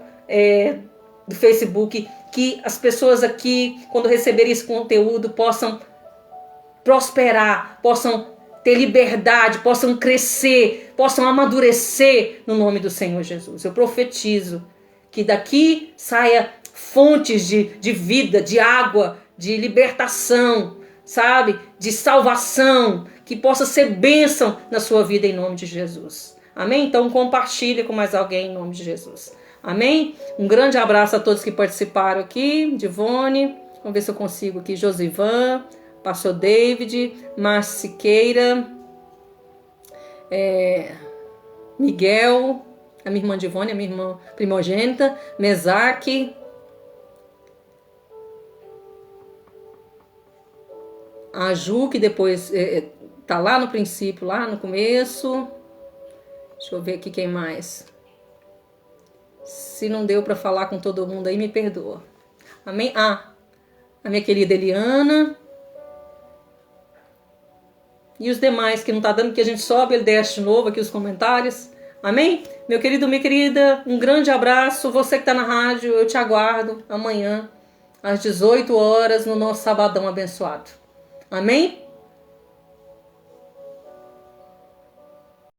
do Facebook, que as pessoas aqui, quando receberem esse conteúdo, possam prosperar, possam ter liberdade, possam crescer, possam amadurecer no nome do Senhor Jesus. Eu profetizo que daqui saia fontes de vida, de água, de libertação, sabe? De salvação, que possa ser bênção na sua vida em nome de Jesus. Amém? Então compartilhe com mais alguém em nome de Jesus. Amém? Um grande abraço a todos que participaram aqui. Divone, vamos ver se eu consigo aqui. Josivan, Pastor David, Márcia Siqueira, Miguel, a minha irmã Divone, a minha irmã primogênita, Mesaque, a Ju, que depois tá lá no princípio, lá no começo. Deixa eu ver aqui quem mais. Se não deu para falar com todo mundo aí, me perdoa. Amém? A minha querida Eliana. E os demais que não tá dando, que a gente sobe, ele desce de novo aqui os comentários. Amém? Meu querido, minha querida, um grande abraço. Você que tá na rádio, eu te aguardo amanhã, às 18 horas, no nosso sabadão abençoado. Amém?